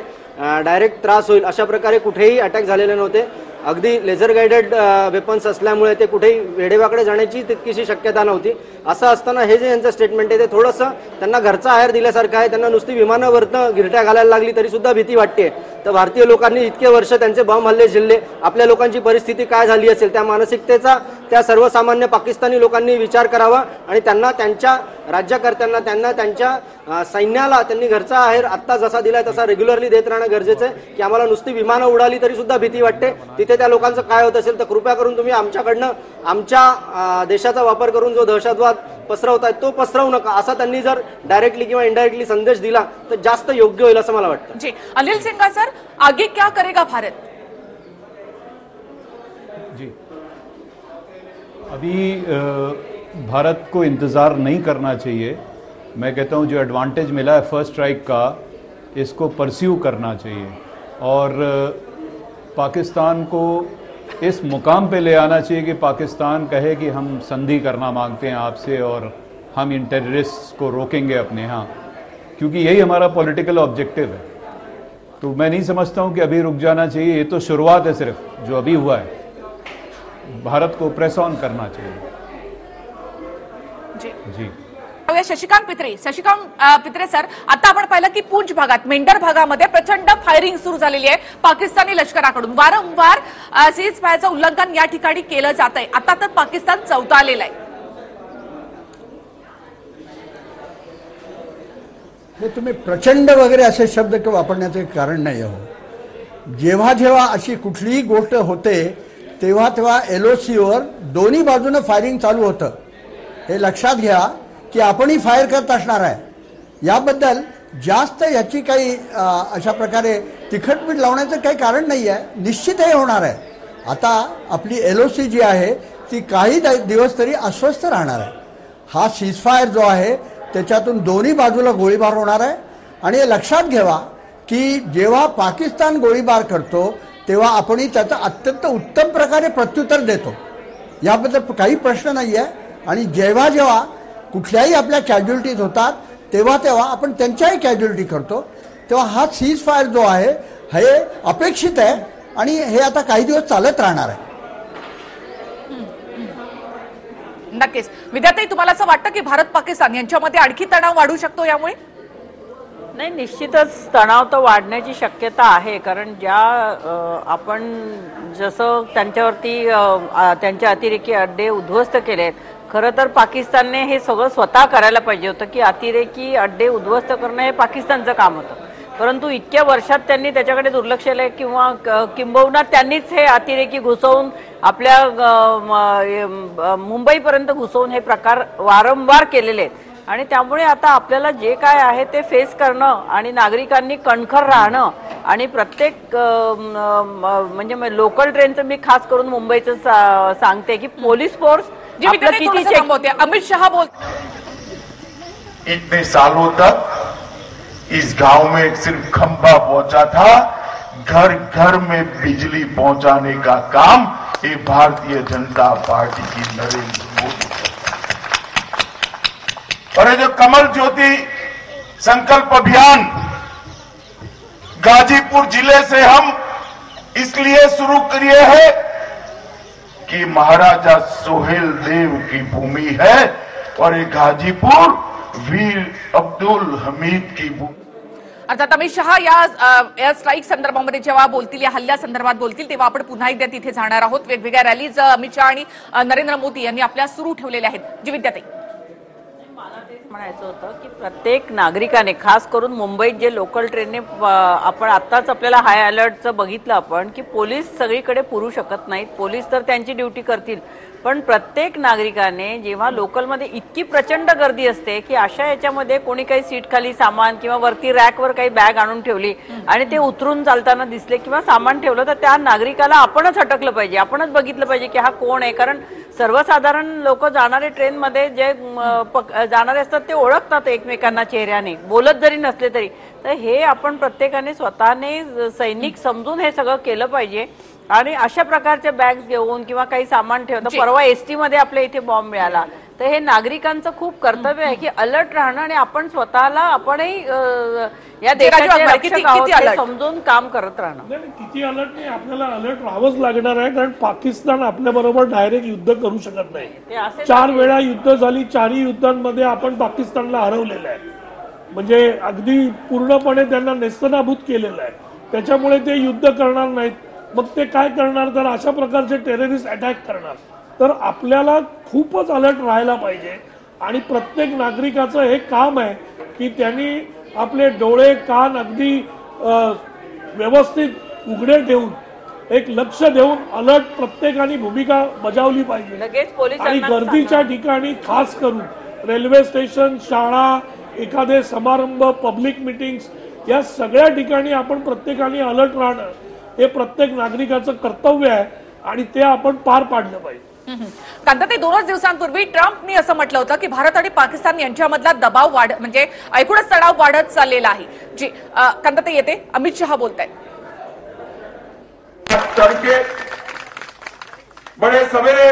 डायरेक्ट त्रास होईल अशा प्रकारे कुठेही अटॅक झालेले नव्हते. अगदी लेझर गाइडेड वेपन्स असल्यामुळे ते कुठेही वेडेवाकडे जाण्याची तितकीशी शक्यता नव्हती. असं असताना हे जे यांचं स्टेटमेंट आहे ते थोडंसं त्यांना घरचा आहेर दिल्यासारखं आहे. त्यांना नुसती विमानावरनं गिरट्या घालायला लागली तरी सुद्धा भीती वाटते. तर भारतीय लोकांनी इतके वर्ष त्यांचे बॉम्ब हल्ले झेलले, आपल्या लोकांची परिस्थिती काय झाली असेल त्या मानसिकतेचा त्या सर्वसामान्य पाकिस्तानी लोकांनी विचार करावा आणि त्यांना त्यांच्या राज्यकर्त्यांना त्यांना त्यांच्या सैन्याला त्यांनी घरचा आहेर आत्ता जसा दिलाय तसा रेग्युलरली देत राहणं गरजेचं आहे. की आम्हाला नुसती विमानं उडाली तरी सुद्धा भीती वाटते. तिथे त्या लोकांचं काय होत असेल तर कृपया करून तुम्ही आमच्याकडनं आमच्या देशाचा वापर करून जो दहशतवाद पसरवताय तो पसरवू नका असा त्यांनी जर डायरेक्टली किंवा इनडायरेक्टली संदेश दिला तर जास्त योग्य होईल असं मला वाटतं. जी अनिल सिंघा सर, आगे क्या करेगा भारत? जी अभी भारत को इंतज़ार नहीं करना चाहिए. मैं कहता हूँ जो एडवांटेज मिला है फर्स्ट स्ट्राइक का इसको परस्यू करना चाहिए और पाकिस्तान को इस मुकाम पे ले आना चाहिए कि पाकिस्तान कहे कि हम संधि करना मांगते हैं आपसे और हम इन टेररिस्ट को रोकेंगे अपने यहाँ, क्योंकि यही हमारा पॉलिटिकल ऑब्जेक्टिव है. तो मैं नहीं समझता हूं कि अभी रुक जाना चाहिए, ये तो शुरुआत है सिर्फ जो अभी हुआ है। भारत को प्रेस ऑन करना चाहिए। जी शशिकांत पित्रे सर, आता आपण पाहिलं की पूंछ भागात, मेंढर भागामध्ये प्रचंड फायरिंग सुरू झालेली आहे पाकिस्तानी लष्कराकडून। वारंवार सीज फायरचं उल्लंघन या ठिकाणी केलं जात आहे। आता तर पाकिस्तान चौताळलेलं आहे। हे तुम्ही प्रचंड वगैरे असे शब्द वापरण्याचे कारण नाही हो। जेव्हा जेव्हा अशी कुठलीही गोष्ट होते तेव्हा तेव्हा LOCवर दोन्ही बाजूने फायरिंग चालू होतं, हे लक्षात घ्या की आपणही फायर करत असणार आहे। याबद्दल जास्त याची काही अशा प्रकारे तिखटमीठ लावण्याचं काही कारण नाही आहे, निश्चित हे होणार आहे। आता आपली LOC जी आहे ती काही दिवस तरी अस्वस्थ राहणार आहे। हा सीजफायर जो आहे त्याच्यातून दोन्ही बाजूला गोळीबार होणार आहे आणि हे लक्षात घ्यावा की जेव्हा पाकिस्तान गोळीबार करतो तेव्हा आपणही त्याचं अत्यंत उत्तम प्रकारे प्रत्युत्तर देतो, याबद्दल काही प्रश्न नाही आहे। आणि जेव्हा जेव्हा कुठल्याही आपल्या कॅज्युअलिटीज होतात तेव्हा तेव्हा आपण त्यांच्याही कॅज्युअलिटी करतो, तेव्हा हा सीज फायर जो आहे हे अपेक्षित आहे आणि हे आता काही दिवस चालत राहणार आहे। नक्कीच विद्यार्थी, तुम्हाला असं वाटतं की भारत पाकिस्तान यांच्यामध्ये आणखी तणाव वाढू शकतो यामुळे? नाही, निश्चितच तणाव तर वाढण्याची शक्यता आहे, कारण ज्या आपण जसं त्यांच्यावरती त्यांच्या अतिरेकी अड्डे उद्ध्वस्त केलेत, खरं तर पाकिस्तानने हे सगळं स्वतः करायला पाहिजे होतं की अतिरेकी अड्डे उद्ध्वस्त करणं हे पाकिस्तानचं काम होतं, परंतु इतक्या वर्षात त्यांनी त्याच्याकडे दुर्लक्ष केलंय किंवा किंबहुना त्यांनीच हे अतिरेकी घुसवून आपल्या मुंबईपर्यंत घुसवून हे प्रकार वारंवार केलेले आहेत। आणि त्यामुळे आता आपल्याला जे काय आहे ते फेस करणं आणि नागरिकांनी कणखर राहणं आणि प्रत्येक म्हणजे लोकल ट्रेनचं मी खास करून मुंबईचं सांगते की पोलीस फोर्स अमित शाह इतने सालों तक इस गांव में सिर्फ खंभा पहुंचा था, घर घर में बिजली पहुंचाने का काम ये भारतीय जनता पार्टी की नरेंद्र मोदी, और ये जो कमल ज्योति संकल्प अभियान गाजीपुर जिले से हम इसलिए शुरू किए हैं कि महाराजा सोहेल देव की भूमि है और ये गाजीपुर वीर अब्दुल हमीद की भूमि। अर्थात अमित शहा या स्ट्राईक संदर्भामध्ये जेव्हा बोलतील, या हल्ल्या संदर्भात बोलतील, तेव्हा आपण पुन्हा एकदा तिथे जाणार आहोत। वेगवेगळ्या रॅलीज अमित शहा आणि नरेंद्र मोदी यांनी आपल्या सुरू ठेवलेल्या आहेत। जी विद्यार्थी, मला तेच म्हणायचं होतं की प्रत्येक नागरिकाने, खास करून मुंबईत जे लोकल ट्रेनने आपण आत्ताच आपल्याला हाय अलर्टचं बघितलं आपण की पोलीस सगळीकडे पुरू शकत नाहीत, पोलीस तर त्यांची ड्युटी करतील, पण प्रत्येक नागरिकाने जेव्हा लोकलमध्ये इतकी प्रचंड गर्दी असते की अशा याच्यामध्ये कोणी काही सीट खाली सामान किंवा वरती रॅकवर काही बॅग आणून ठेवली आणि ते उतरून चालताना दिसले किंवा सामान ठेवलं तर त्या नागरिकाला आपणच अटकलं पाहिजे, आपणच बघितलं पाहिजे की हा कोण आहे, कारण सर्वसाधारण लोक जाणारे ट्रेनमध्ये जे जाणारे असतात ते ओळखतात एकमेकांना चेहऱ्याने, बोलत जरी नसले तरी। तर हे आपण प्रत्येकाने स्वतःने सैनिक समजून हे सगळं केलं पाहिजे आणि अशा प्रकारच्या बॅग्स घेऊन किंवा काही सामान ठेवणं। परवा एसटी मध्ये आपल्या इथे बॉम्ब मिळाला, तर हे नागरिकांचं खूप कर्तव्य आहे की अलर्ट राहणं आणि आपण स्वतःला आपणही या देशाचे रक्षक आहोत हे समजून काम करत राहणं। किती अलर्ट नाही, आपल्याला अलर्ट राहावंच लागणार आहे, कारण पाकिस्तान आपल्या बरोबर डायरेक्ट युद्ध करू शकत नाही। 4 वेळा युद्ध झाली, 4ही युद्धांमध्ये आपण पाकिस्तानला हरवलेलं आहे, म्हणजे अगदी पूर्णपणे त्यांना नेस्तनाबूत केलेलं आहे। त्याच्यामुळे ते युद्ध करणार नाहीत, मग ते काय करणार तर अशा प्रकारचे टेररिस्ट अटॅक करणार। तर आपल्याला खूपच अलर्ट राहायला पाहिजे आणि प्रत्येक नागरिकाचं हे काम आहे की त्यांनी आपले डोळे कान अगदी व्यवस्थित उघडे ठेवून एक लक्ष देऊन अलर्ट प्रत्येकाने भूमिका बजावली पाहिजे। आणि गर्दीच्या ठिकाणी खास करून रेल्वे स्टेशन, शाळा, एखादे समारंभ, पब्लिक मीटिंग्स, या सगळ्या ठिकाणी आपण प्रत्येकाने अलर्ट राहणं हे प्रत्येक नागरिकाचं कर्तव्य आहे आणि ते आपण पार पाडलं पाहिजे। कांताताई, 2 दिवसांपूर्वी ट्रम्पनी असं म्हटलं होतं की भारत आणि पाकिस्तान यांच्यामधला दबाव म्हणजे एकूणच तणाव वाढत चाललेला आहे। जी कांताताई येते, अमित शहा बोलतायत। तड़के बड़े सवेरे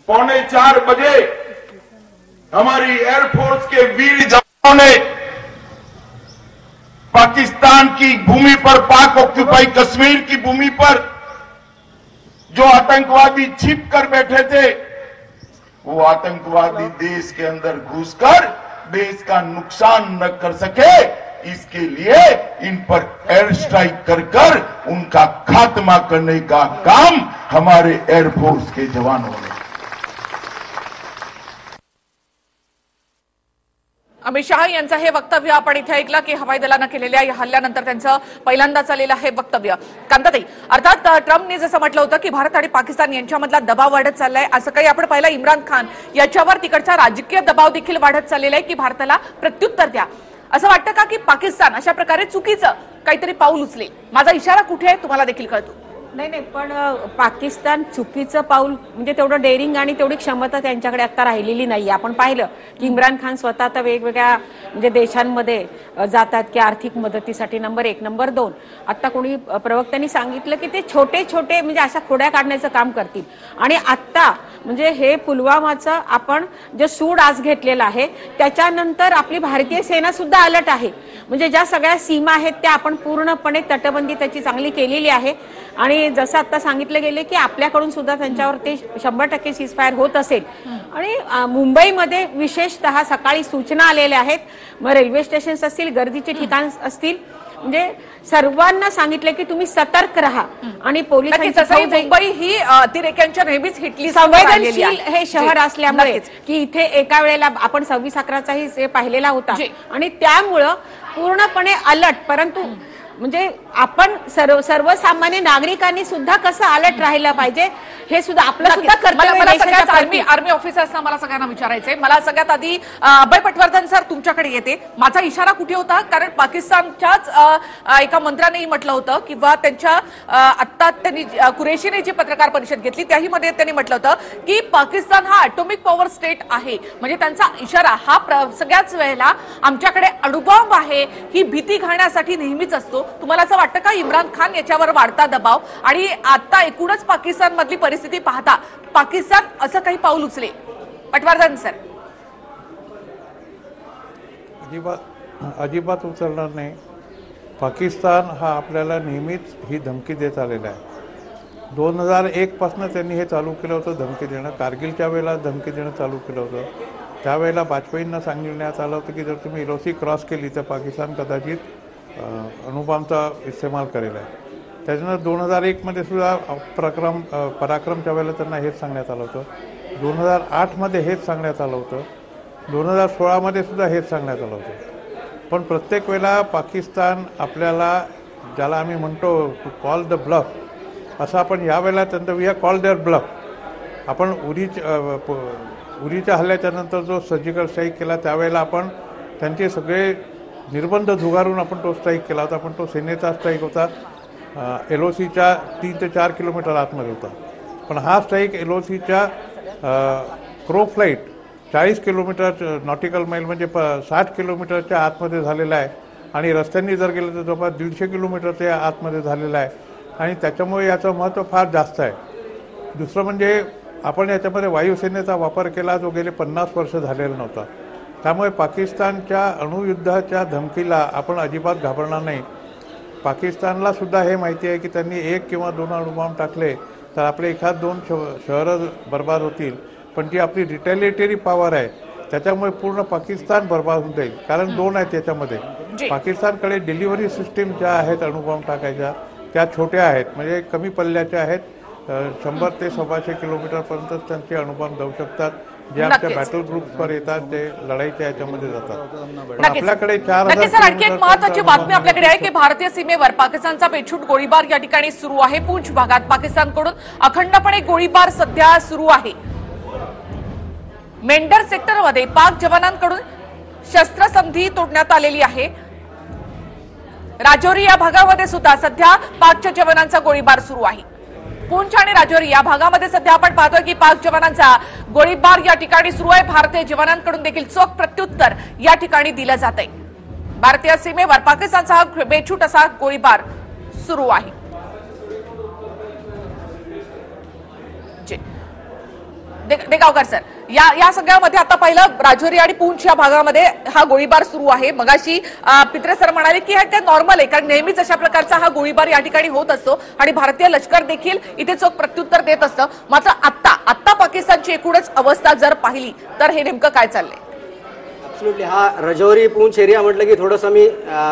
3:45 बजे हमारी एयरफोर्स के वीर जवानों ने पाकिस्तान की भूमि पर, पाक ऑक्यूपाई कश्मीर की भूमि पर जो आतंकवादी छिप कर बैठे थे, वो आतंकवादी देश के अंदर घुसकर देश का नुकसान न कर सके, इसके लिए इन पर एयर स्ट्राइक कर उनका खात्मा करने का काम हमारे एयरफोर्स के जवानों ने। अमित शहा यांचं हे वक्तव्य आपण इथे ऐकलं की हवाई दलानं केलेल्या या हल्ल्यानंतर त्यांचं पहिल्यांदाच आलेलं हे वक्तव्य. कांताताई, अर्थात ट्रम्पने जसं म्हटलं होतं की भारत आणि पाकिस्तान यांच्यामधला दबाव वाढत चाललाय, असं काही आपण पाहिलं इम्रान खान याच्यावर तिकडचा राजकीय दबाव देखील वाढत चाललेला आहे की भारताला प्रत्युत्तर द्या. असं वाटतं का की पाकिस्तान अशा प्रकारे चुकीचं काहीतरी पाऊल उचलेल? माझा इशारा कुठे आहे तुम्हाला देखील कळतो. नाही, पण पाकिस्तान चुकीचं पाऊल म्हणजे तेवढं डेअरिंग आणि तेवढी क्षमता त्यांच्याकडे आता राहिलेली नाही. आपण पाहिलं की इम्रान खान स्वतः आता वेगवेगळ्या म्हणजे देशांमध्ये जातात की आर्थिक मदतीसाठी. नंबर 1. नंबर 2, आता कोणी प्रवक्त्यांनी सांगितलं की ते छोटे छोटे म्हणजे अशा खोड्या काढण्याचं काम करतील. आणि आता म्हणजे हे पुलवामाचं आपण जे सूड आज घेतलेलं आहे त्याच्यानंतर आपली भारतीय सेना सुद्धा अलर्ट आहे. म्हणजे ज्या सगळ्या सीमा आहेत त्या आपण पूर्णपणे तटबंदी त्याची चांगली केलेली आहे. आणि जसं आता सांगितलं गेले की आपल्याकडून सुद्धा त्यांच्यावर ते 100% सीजफायर होत असेल. आणि मुंबईमध्ये विशेषतः सकाळी सूचना आलेल्या आहेत. मग रेल्वे स्टेशन्स असतील, गर्दीचे ठिकाण असतील, म्हणजे सर्वांना सांगितलं की तुम्ही सतर्क राहा. आणि पोलिसांची मुंबई ही अतिरेक्यांच्या नेहमीच हिटली संवेदनशील हे शहर असल्यामुळे की इथे एका वेळेला आपण 26/11चाही पाहिलेला होता आणि त्यामुळं पूर्णपणे अलर्ट. परंतु म्हणजे आपण सर्वसामान्य नागरिकांनी सुद्धा कसं अलर्ट राहिलं पाहिजे हे सुद्धा आपलं सुद्धा कर्तव्य. आर्मी ऑफिसर्सना मला सगळ्यांना विचारायचंय. मला सगळ्यात आधी अभय पटवर्धन सर तुमच्याकडे येते. माझा इशारा कुठे होता? कारण पाकिस्तानच्याच एका मंत्र्यानेही म्हटलं होतं किंवा त्यांच्या आता त्यांनी कुरेशीने जी पत्रकार परिषद घेतली त्याही मध्ये त्यांनी म्हटलं होतं की पाकिस्तान हा ॲटॉमिक पॉवर स्टेट आहे. म्हणजे त्यांचा इशारा हा सगळ्याच वेळेला आमच्याकडे अणुबॉम्ब आहे ही भीती घालण्यासाठी नेहमीच असतो. तुम्हाला असं वाटतं का इम्रान खान याच्यावर वाढता दबाव आणि आता एकूणच पाकिस्तान मधली परिस्थिती पाहता पाकिस्तान असं काही पाऊल उचले? पटवर्धन सर. अजिबात उचलणार नाही. पाकिस्तान हा आपल्याला नेहमीच ही धमकी देत आलेला आहे. 2001 पासून त्यांनी हे चालू केलं होतं धमकी देणं. कारगिलच्या वेळेला धमकी देणं चालू केलं होतं. त्यावेळेला वाजपेयींना सांगण्यात आलं होतं की जर तुम्ही LOC क्रॉस केली तर पाकिस्तान कदाचित अणुबॉम्बचा इस्तेमाल करेल आहे. त्याच्यानंतर 2001 मध्ये सुद्धा पराक्रमच्या वेळेला त्यांना हेच सांगण्यात आलं होतं. 2008 मध्ये हेच सांगण्यात आलं होतं. 2016 मध्ये सुद्धा हेच सांगण्यात आलं होतं. पण प्रत्येक वेळेला पाकिस्तान आपल्याला ज्याला आम्ही म्हणतो टू कॉल द ब्लफ, असं आपण यावेळेला त्यांचं we have call their bluff. आपण उरीच्या हल्ल्याच्या नंतर जो सर्जिकल स्ट्राईक केला त्यावेळेला आपण त्यांचे सगळे निर्बंध झुगारून आपण तो स्ट्राईक केला होता. पण तो सेनेचा स्ट्राईक होता. LOCच्या 3 ते 4 किलोमीटर आतमध्ये होता. पण हा स्ट्राईक LOCच्या crow flight 40 kilometre nautical mile म्हणजे 60 किलोमीटरच्या आतमध्ये झालेला आहे. आणि रस्त्यांनी जर गेलं तर जवळपास 150 किलोमीटरच्या आतमध्ये झालेला आहे. आणि त्याच्यामुळे याचं महत्त्व फार जास्त आहे. दुसरं म्हणजे आपण याच्यामध्ये वायुसेनेचा वापर केला जो गेले 50 वर्ष झालेला नव्हता. त्यामुळे पाकिस्तानच्या अणुयुद्धाच्या धमकीला आपण अजिबात घाबरणार नाही. पाकिस्तानला सुद्धा हे माहिती आहे की त्यांनी 1 किंवा 2 अणुबॉम्ब टाकले तर आपले 1-2 शहरं बर्बाद होतील. पण जी आपली रिटॅलिएटरी पॉवर आहे त्याच्यामुळे पूर्ण पाकिस्तान बर्बाद होऊन जाईल. कारण 2 आहेत त्याच्यामध्ये. पाकिस्तानकडे डिलिव्हरी सिस्टीम ज्या आहेत अणुबॉम्ब टाकायच्या त्या छोट्या आहेत, म्हणजे कमी पल्ल्याच्या आहेत. 100 ते 125 किलोमीटरपर्यंत त्यांचे अणुबॉम्ब जाऊ शकतात. जे आमच्या बॅटल ग्रुप्सवर येतात ते लढाईच्या याच्यामध्ये जातात. आपल्याकडे 4000 आणखी एक महत्त्वाची बातमी आपल्याकडे आहे की भारतीय सीमेवर पाकिस्तानचा बेछूट गोळीबार या ठिकाणी सुरू आहे. पूंछ भागात पाकिस्तानकडून अखंडपणे गोळीबार सध्या सुरू आहे. मेंढर सेक्टरमध्ये पाक जवानांकडून शस्त्रसंधी तोडण्यात आलेली आहे. राजौरी या भागामध्ये सुद्धा सध्या पाकच्या जवानांचा गोळीबार सुरू आहे. पूंछ आणि राजौरी या भागामध्ये सध्या आपण पाहतोय की पाक जवानांचा गोळीबार या ठिकाणी सुरू आहे. भारतीय जवानांकडून देखील चोख प्रत्युत्तर या ठिकाणी दिलं जात आहे. भारतीय सीमेवर पाकिस्तानचा हा बेछूट असा गोळीबार सुरू आहे. देगावकर सर, या सगळ्यामध्ये आता पहिलं राजौरी आणि पूंछ या भागामध्ये हा गोळीबार सुरू आहे. मगाशी पित्रे सर म्हणाले की हे नॉर्मल आहे, कारण नेहमीच अशा प्रकारचा हा गोळीबार या ठिकाणी होत असतो आणि भारतीय लष्कर देखील इथे चोख प्रत्युत्तर देत असतं. मात्र आता पाकिस्तानची एकूणच अवस्था जर पाहिली तर हे नेमकं काय चाललंय? ॲब्सोल्युटली. हा राजौरी पूंछ एरिया म्हटलं की थोडंसं मी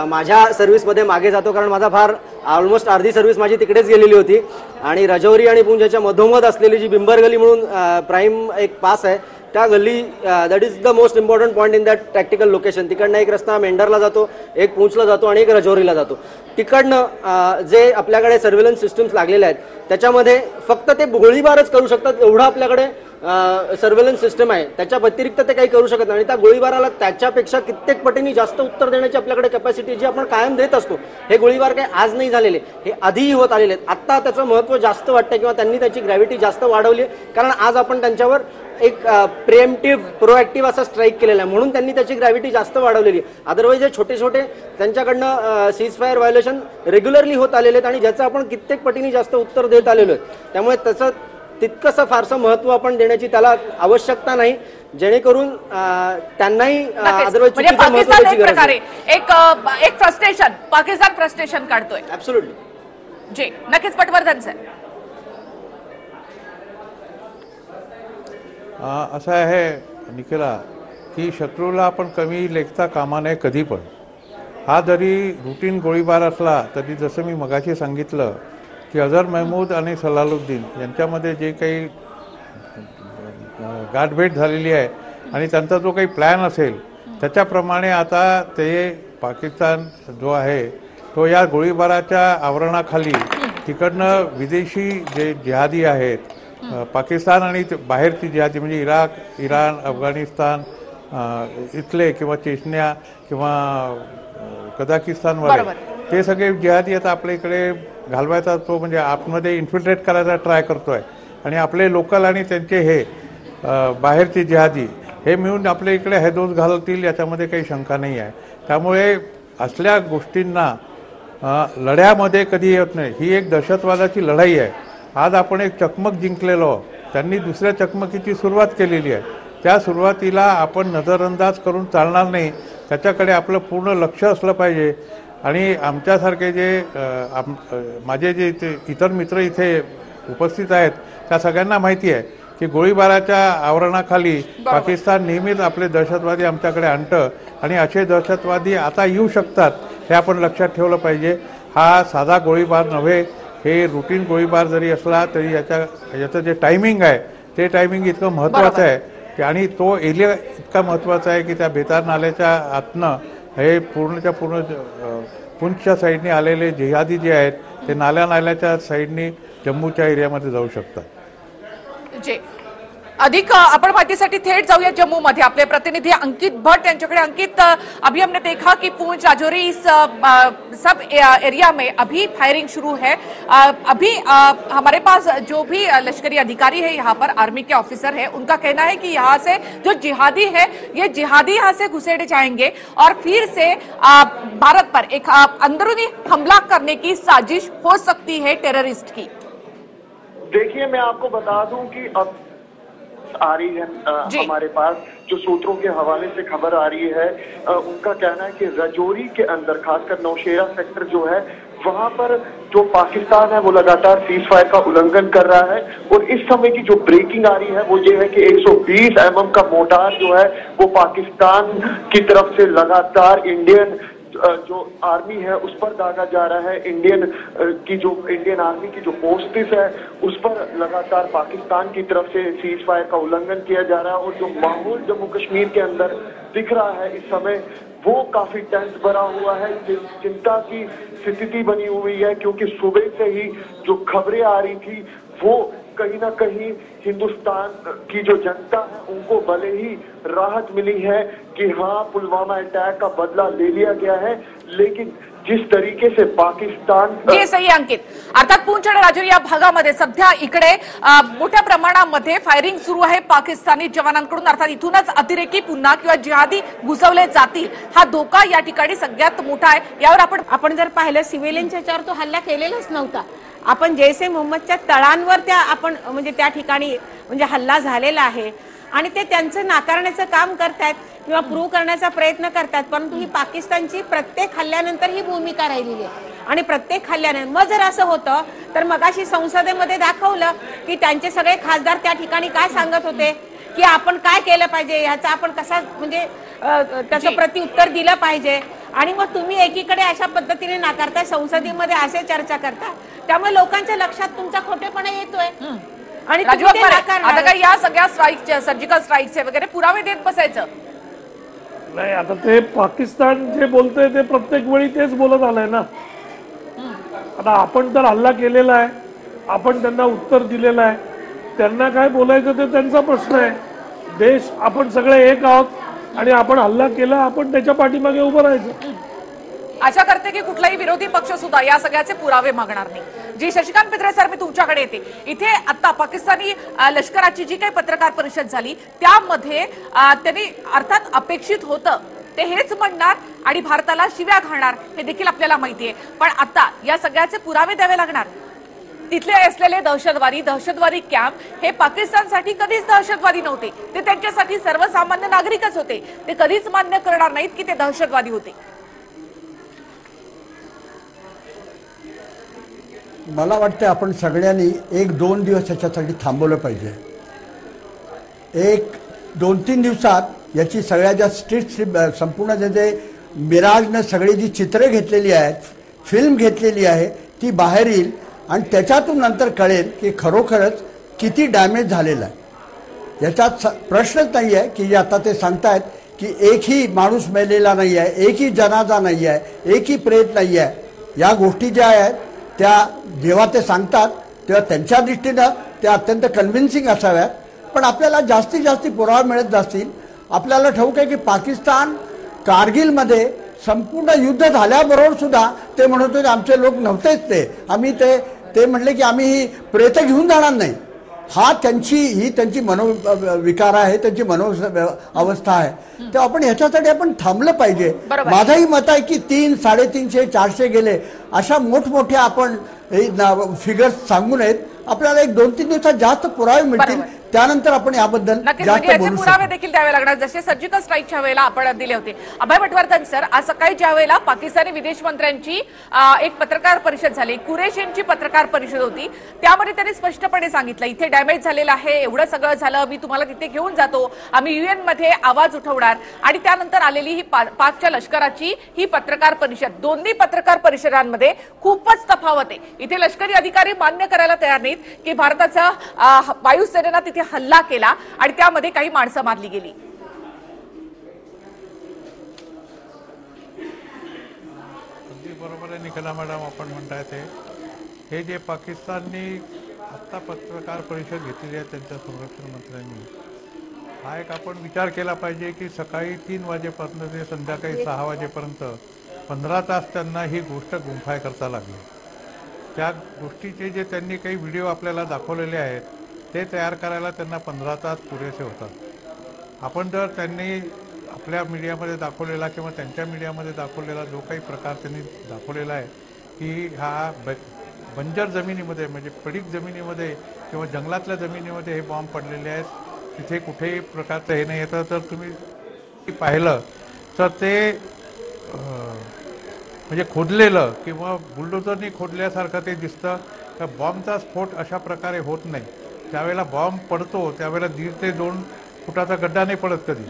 माझ्या सर्व्हिसमध्ये मागे जातो, कारण माझा फार ऑलमोस्ट अर्धी सर्व्हिस माझी तिकडेच गेलेली होती. आणि राजौरी आणि पूंछ याच्या मधोमध असलेली जी बिंबर गली म्हणून प्राईम एक पास आहे, त्या गल्ली that is the most important point in that tactical location. तिकडनं एक रस्ता मेंढरला जातो, एक पूंछला जातो आणि एक राजौरीला जातो. तिकडनं जे आपल्याकडे सर्व्हेलन्स सिस्टम्स लागलेले आहेत त्याच्यामध्ये फक्त ते गोळीबारच करू शकतात एवढं आपल्याकडे सर्व्हेलन्स सिस्टम आहे. त्याच्या व्यतिरिक्त ते काही करू शकत नाही. आणि त्या गोळीबाराला त्याच्यापेक्षा कित्येक पटीने जास्त उत्तर देण्याची आपल्याकडे कॅपॅसिटी जी आपण कायम देत असतो. हे गोळीबार काही आज नाही झालेले, हे आधीही होत आलेले आहेत. आत्ता त्याचं महत्त्व जास्त वाटतं किंवा त्यांनी त्याची ग्रॅव्हिटी जास्त वाढवली, कारण आज आपण त्यांच्यावर एक प्रिएम्प्टिव्ह प्रोएक्टिव्ह असा स्ट्राईक केलेला आहे, म्हणून त्यांनी त्याची ग्रॅव्हिटी जास्त वाढवलेली आहे. अदरवाईज हे छोटे छोटे त्यांच्याकडनं सीज फायर व्हायोलेशन रेग्युलरली होत आलेले आहेत आणि ज्याचं आपण कित्येक पटीने जास्त उत्तर देत आलेलो आहे. त्यामुळे त्याचं तितकंसं फारसं महत्व आपण देण्याची त्याला आवश्यकता नाही, जेणेकरून त्यांनाही म्हणजे पाकिस्तान एक प्रकारे एक फ्रस्ट्रेशन, पाकिस्तान फ्रस्ट्रेशन काढतोय. ऍब्सोल्युटली जी, नक्कीच. पटवर्धन सर, असं आहे निखिला की शत्रूला आपण कमी लेखता कामा नये कधी पण. हा जरी रुटीन गोळीबार असला तरी जसं मी मगाशी सांगितलं की अझर महमूद आणि सलालुद्दीन यांच्यामध्ये जे काही गाठभेट झालेली आहे आणि त्यांचा जो काही प्लॅन असेल त्याच्याप्रमाणे आता ते पाकिस्तान जो आहे तो या गोळीबाराच्या आवरणाखाली तिकडनं विदेशी जे जिहादी आहेत, पाकिस्तान आणि बाहेरची जिहादी म्हणजे इराक, इराण, अफगाणिस्तान इथले किंवा चेचन्या किंवा कझाकिस्तानवाले, ते सगळे जिहादी आता आपल्या इकडे घालवायचा तो म्हणजे आतमध्ये इन्फिल्ट्रेट करायचा ट्राय करतोय. आणि आपले लोकल आणि त्यांचे हे बाहेरचे जिहादी हे मिळून आपल्या इकडे हैदोस घालतील याच्यामध्ये काही शंका नाही आहे. त्यामुळे असल्या गोष्टींना लढ्यामध्ये कधी येत नाही. ही एक दहशतवादाची लढाई आहे. आज आपण एक चकमक जिंकलेलो, त्यांनी दुसऱ्या चकमकीची सुरुवात केलेली आहे. त्या सुरुवातीला आपण नजरअंदाज करून चालणार नाही, त्याच्याकडे आपलं पूर्ण लक्ष असलं पाहिजे. आणि आमच्यासारखे जे माझे जे इतर मित्र इथे उपस्थित आहेत त्या सगळ्यांना माहिती आहे की गोळीबाराच्या आवरणाखाली पाकिस्तान नेहमीच आपले दहशतवादी आमच्याकडे आणतं आणि असे दहशतवादी आता येऊ शकतात हे आपण लक्षात ठेवलं पाहिजे. हा साधा गोळीबार नव्हे, हे रुटीन गोळीबार जरी असला तरी याचं जे टायमिंग आहे ते टायमिंग इतकं महत्त्वाचं आहे की आणि तो एरिया इतका महत्त्वाचा आहे की त्या बेतार नाल्याच्या आतनं हे पूर्णच्या पूर्ण पूंछच्या साईडने आलेले जिहादी जे आहेत ते नाल्याच्या साईडने जम्मूच्या एरियामध्ये जाऊ शकतात. जे अधिक आपण माहितीसाठी थेट जाऊया जम्मूमध्ये. आपले प्रतिनिधी अंकित भट्ट यांच्याकडे. अंकित, अभी हमने देखा कि पूंछ राजौरी सब एरिया में अभी फायरिंग शुरू है. अभी हमारे पास जो भी लश्करी अधिकारी है यहाँ पर, आर्मी के ऑफिसर है, उनका कहना है कि यहाँ से जो जिहादी है ये जिहादी यहाँ से घुसेड़े जाएंगे और फिर से भारत पर एक अंदरूनी हमला करने की साजिश हो सकती है टेररिस्ट की. देखिए, मैं आपको बता दूं कि अब आ रही है हमारे पास जो सूत्रों के हवाले से खबर आ रही है, उनका कहना है कि राजौरी के अंदर खासकर नौशेरा सेक्टर जो है वहां पर जो पाकिस्तान है वो लगातार सीज फायर का उल्लंघन कर रहा है. और इस समय की जो ब्रेकिंग आ रही है वो ये है कि 120 mm का मोर्टार जो है वो पाकिस्तान की तरफ से लगातार इंडियन जो आर्मी है उस पर दागा जा रहा है. इंडियन आर्मी की जो पोस्ट्स है उस पर लगातार पाकिस्तान की तरफ से सीज फायर का उल्लंघन किया जा रहा है. और जो माहौल जम्मू कश्मीर के अंदर दिख रहा है इस समय वो काफी टेंस बना हुआ है, चिंता की स्थिति बनी हुई है, क्योंकि सुबह से ही जो खबरें आ रही थी वो कहीं ना कहीं हिंदुस्तान की जो जनता है उनको भले ही राहत मिली है कि हाँ पुलवामा अटैक का बदला ले लिया गया है, लेकिन जिस तरीके से पाकिस्तान जे सही अंकित, अर्थात पूंछ आणि राजौरी या भागामध्ये सध्या इकडे मोठ्या प्रमाणामध्ये फायरिंग सुरू आहे पाकिस्तानी जवानांकडून. अर्थात इथूनच अतिरेकी पुन्हा किंवा जिहादी घुसवले जातील हा धोका या ठिकाणी सगळ्यात मोठा आहे. यावर आपण जर पाहिलं सिव्हिलियनच्या याच्यावर तो हल्ला केलेलाच नव्हता. आपण जैश ए मोहम्मदच्या तळांवर आपण म्हणजे त्या ठिकाणी म्हणजे हल्ला झालेला आहे आणि ते त्यांचं नाकारण्याचं काम करतायत किंवा प्रूव्ह करण्याचा प्रयत्न करतात, परंतु ही पाकिस्तानची प्रत्येक हल्ल्यानंतर ही भूमिका राहिलेली आहे आणि प्रत्येक हल्ल्यानंतर मग जर असं होतं तर मगाशी संसदेमध्ये दाखवलं की त्यांचे सगळे खासदार त्या ठिकाणी काय सांगत होते की आपण काय केलं पाहिजे, ह्याचा आपण कसा म्हणजे त्याचं प्रत्युत्तर दिलं पाहिजे आणि मग तुम्ही एकीकडे अशा पद्धतीने नाकारताय, संसदेमध्ये असे चर्चा करता, त्यामुळे लोकांच्या लक्षात तुमचा खोटेपणा येतोय आणि आता काय या सगळ्या स्ट्राईकचे सर्जिकल स्ट्राईकचे वगैरे पुरावे देत बसायचं नाही. आता ते पाकिस्तान जे बोलतंय ते प्रत्येक वेळी तेच बोलत आलंय ना. आता आपण तर हल्ला केलेला आहे, आपण त्यांना उत्तर दिलेलं आहे, त्यांना काय बोलायचं ते त्यांचा प्रश्न आहे. देश आपण सगळे एक आहोत आणि आपण हल्ला केला, आपण त्याच्या पाठीमागे उभं राहायचं. आशा करते की कुठलाही विरोधी पक्ष सुद्धा या सगळ्याचे पुरावे मागणार नाही. जी शशिकांत पित्रे सर, मी तुमच्याकडे येते. इथे आता पाकिस्तानी लष्कराची जी काही पत्रकार परिषद झाली त्यामध्ये त्यांनी अर्थात अपेक्षित होतं ते हेच म्हणणार आणि भारताला शिव्या घालणार हे देखील आपल्याला माहिती आहे, पण आता या सगळ्याचे पुरावे द्यावे लागणार. तिथले असलेले दहशतवादी कॅम्प हे पाकिस्तानसाठी कधीच दहशतवादी नव्हते, ते त्यांच्यासाठी सर्वसामान्य नागरिकच होते. ते कधीच मान्य करणार नाहीत की ते दहशतवादी होते. मला वाटतं आपण सगळ्यांनी 1-2 दिवस याच्यासाठी थांबवलं पाहिजे. 1-2-3 दिवसात याची सगळ्या ज्या संपूर्ण जे मिराजनं सगळी जी चित्रे घेतलेली आहेत, फिल्म घेतलेली आहे ती बाहेर येईल आणि त्याच्यातून नंतर कळेल की खरोखरच किती डॅमेज झालेला आहे. याच्यात प्रश्नच नाही आहे की आता ते सांगतायत की एकही माणूस मेलेला नाही आहे, एकही जनाजा नाही आहे, एकही प्रेत नाही आहे. या गोष्टी ज्या आहेत त्या जेव्हा ते सांगतात तेव्हा त्यांच्या दृष्टीनं त्या अत्यंत कन्व्हिन्सिंग असाव्यात, पण आपल्याला जास्तीत जास्त पुरावा मिळत जातील. आपल्याला ठाऊक आहे की पाकिस्तान कारगिलमध्ये संपूर्ण युद्ध झाल्याबरोबर सुद्धा ते म्हणत होते आमचे लोक नव्हतेच, आम्ही ते म्हटले की आम्ही ही प्रेत घेऊन जाणार नाही. ही त्यांची मनोविकार आहे, त्यांची अवस्था आहे. तेव्हा आपण ह्याच्यासाठी आपण थांबलं पाहिजे. माझंही मत आहे की 300, 350, 400 गेले अशा मोठमोठ्या आपण फिगर्स सांगू नयेत. आपल्याला 1-2-3 दिवसात जास्त पुरावे मिळतील, त्यानंतर आपण याबद्दल जास्त बोलू पुरावे देखील द्यावे लागणार, जसे सर्जिकल स्ट्राईकच्या वेळेला आपण दिले होते. अभय पटवर्धन सर, आज सकाळी ज्या वेळेला पाकिस्तानी विदेश मंत्र्यांची एक पत्रकार परिषद झाली, कुरेश यांची पत्रकार परिषद होती, त्यामध्ये त्यांनी स्पष्टपणे सांगितलं इथे डॅमेज झालेलं आहे, एवढं सगळं झालं, मी तुम्हाला तिथे घेऊन जातो, आम्ही UN मध्ये आवाज उठवणार. आणि त्यानंतर आलेली ही पाकच्या लष्कराची ही पत्रकार परिषद, दोन्ही पत्रकार परिषदांमध्ये खूपच तफावत आहे. इथे लष्करी अधिकारी मान्य करायला तयार नाहीत की भारताचा वायुसेनेनं तिथे हल्ला केला आणि त्यामध्ये काही माणसं मारली गेली. अगदी बरोबर आहे निखिला मॅडम, आपण म्हणताय ते हे जे पाकिस्ताननी आत्ता पत्रकार परिषद घेतलेली आहे त्यांच्या संरक्षण मंत्र्यांनी, हा एक आपण विचार केला पाहिजे की सकाळी 3 वाजेपासून ते संध्याकाळी 6 वाजेपर्यंत 15 तास त्यांना ही गोष्ट गुंफाय करता लागली. त्या गोष्टीचे जे त्यांनी काही व्हिडिओ आपल्याला दाखवलेले आहेत ते तयार करायला त्यांना 15 तास पुरेसे होतात. आपण जर त्यांनी आपल्या मीडियामध्ये दाखवलेला किंवा त्यांच्या मीडियामध्ये दाखवलेला जो काही प्रकार त्यांनी दाखवलेला आहे की हा बंजर जमिनीमध्ये म्हणजे पडीक जमिनीमध्ये किंवा जंगलातल्या जमिनीमध्ये हे बॉम्ब पडलेले आहेत, तिथे कुठेही प्रकारचं हे नाही येतं. तर तुम्ही पाहिलं तर ते म्हणजे खोदलेलं किंवा बुलडोझरनी खोदल्यासारखं ते दिसतं. तर बॉम्बचा स्फोट अशा प्रकारे होत नाही. ज्यावेळेला बॉम्ब पडतो त्यावेळेला 1.5 ते 2 फुटाचा गड्डा नाही पडत कधी.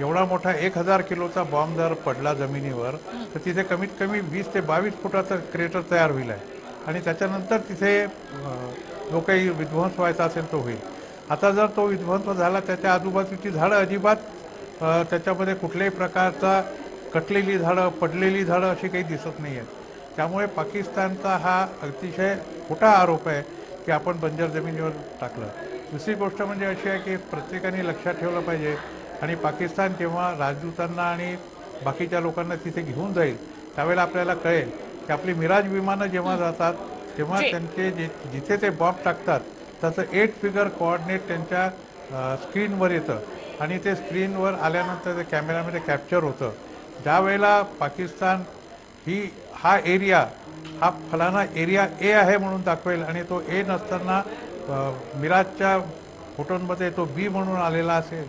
एवढा मोठा 1000 किलोचा बॉम्ब जर पडला जमिनीवर तर तिथे कमीत कमी 20 ते 22 फुटाचा क्रेटर तयार होईल आहे आणि त्याच्यानंतर तिथे जो काही विध्वंस व्हायचा असेल तो होईल. आता जर तो विध्वंस झाला त्याच्या आजूबाजूची झाडं अजिबात त्याच्यामध्ये कुठल्याही प्रकारचा कटलेली झाडं पडलेली झाडं अशी काही दिसत नाही आहेत. त्यामुळे पाकिस्तानचा हा अतिशय खोटा आरोप आहे की आपण बंजर जमिनीवर टाकलं. दुसरी गोष्ट म्हणजे अशी आहे की प्रत्येकाने लक्षात ठेवलं पाहिजे आणि पाकिस्तान जेव्हा राजदूतांना आणि बाकीच्या लोकांना तिथे घेऊन जाईल त्यावेळेला आपल्याला कळेल की आपली मिराज विमानं जेव्हा जातात तेव्हा त्यांचे जिथे ते बॉम्ब टाकतात त्याचं 8 फिगर कोऑर्डिनेट त्यांच्या स्क्रीनवर येतं आणि ते स्क्रीनवर आल्यानंतर ते कॅमेऱ्यामध्ये कॅप्चर होतं. ज्या वेळेला पाकिस्तान हा एरिया हा फलाना एरिया ए आहे म्हणून दाखवेल आणि तो ए नसताना मिराजच्या फोटोंमध्ये तो बी म्हणून आलेला असेल,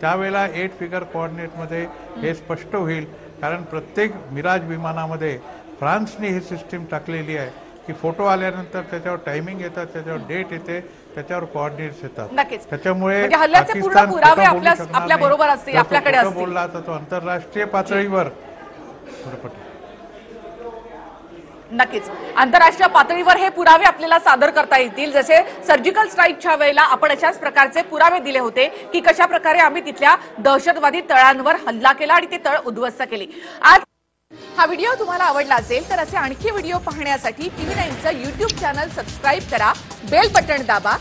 त्यावेळेला 8 फिगर कोऑर्डिनेटमध्ये हे स्पष्ट होईल. कारण प्रत्येक मिराज विमानामध्ये फ्रान्सने ही सिस्टीम टाकलेली आहे की फोटो आल्यानंतर त्याच्यावर टायमिंग येतात, त्याच्यावर डेट येते, त्याच्यावर कोऑर्डिनेट्स येतात. नक्कीच. त्याच्यामुळे हल्ल्याचे पूर्ण पुरावे आपल्या बरोबर असतील, आपल्याकडे असतील. बोलला तर तो आंतरराष्ट्रीय पातळीवर नक्कीच आंतरराष्ट्रीय पातळीवर हे पुरावे आपल्याला सादर करता येतील. जसे सर्जिकल स्ट्राईकच्या वेळेला आपण अशाच प्रकारचे पुरावे दिले होते की कशा प्रकारे आम्ही तिथल्या दहशतवादी तळांवर हल्ला केला आणि ते तळ उद्ध्वस्त केले. आज हा व्हिडिओ तुम्हाला आवडला असेल तर असे आणखी व्हिडिओ पाहण्यासाठी TV9चं YouTube चॅनल सबस्क्राईब करा, बेल बटन दाबा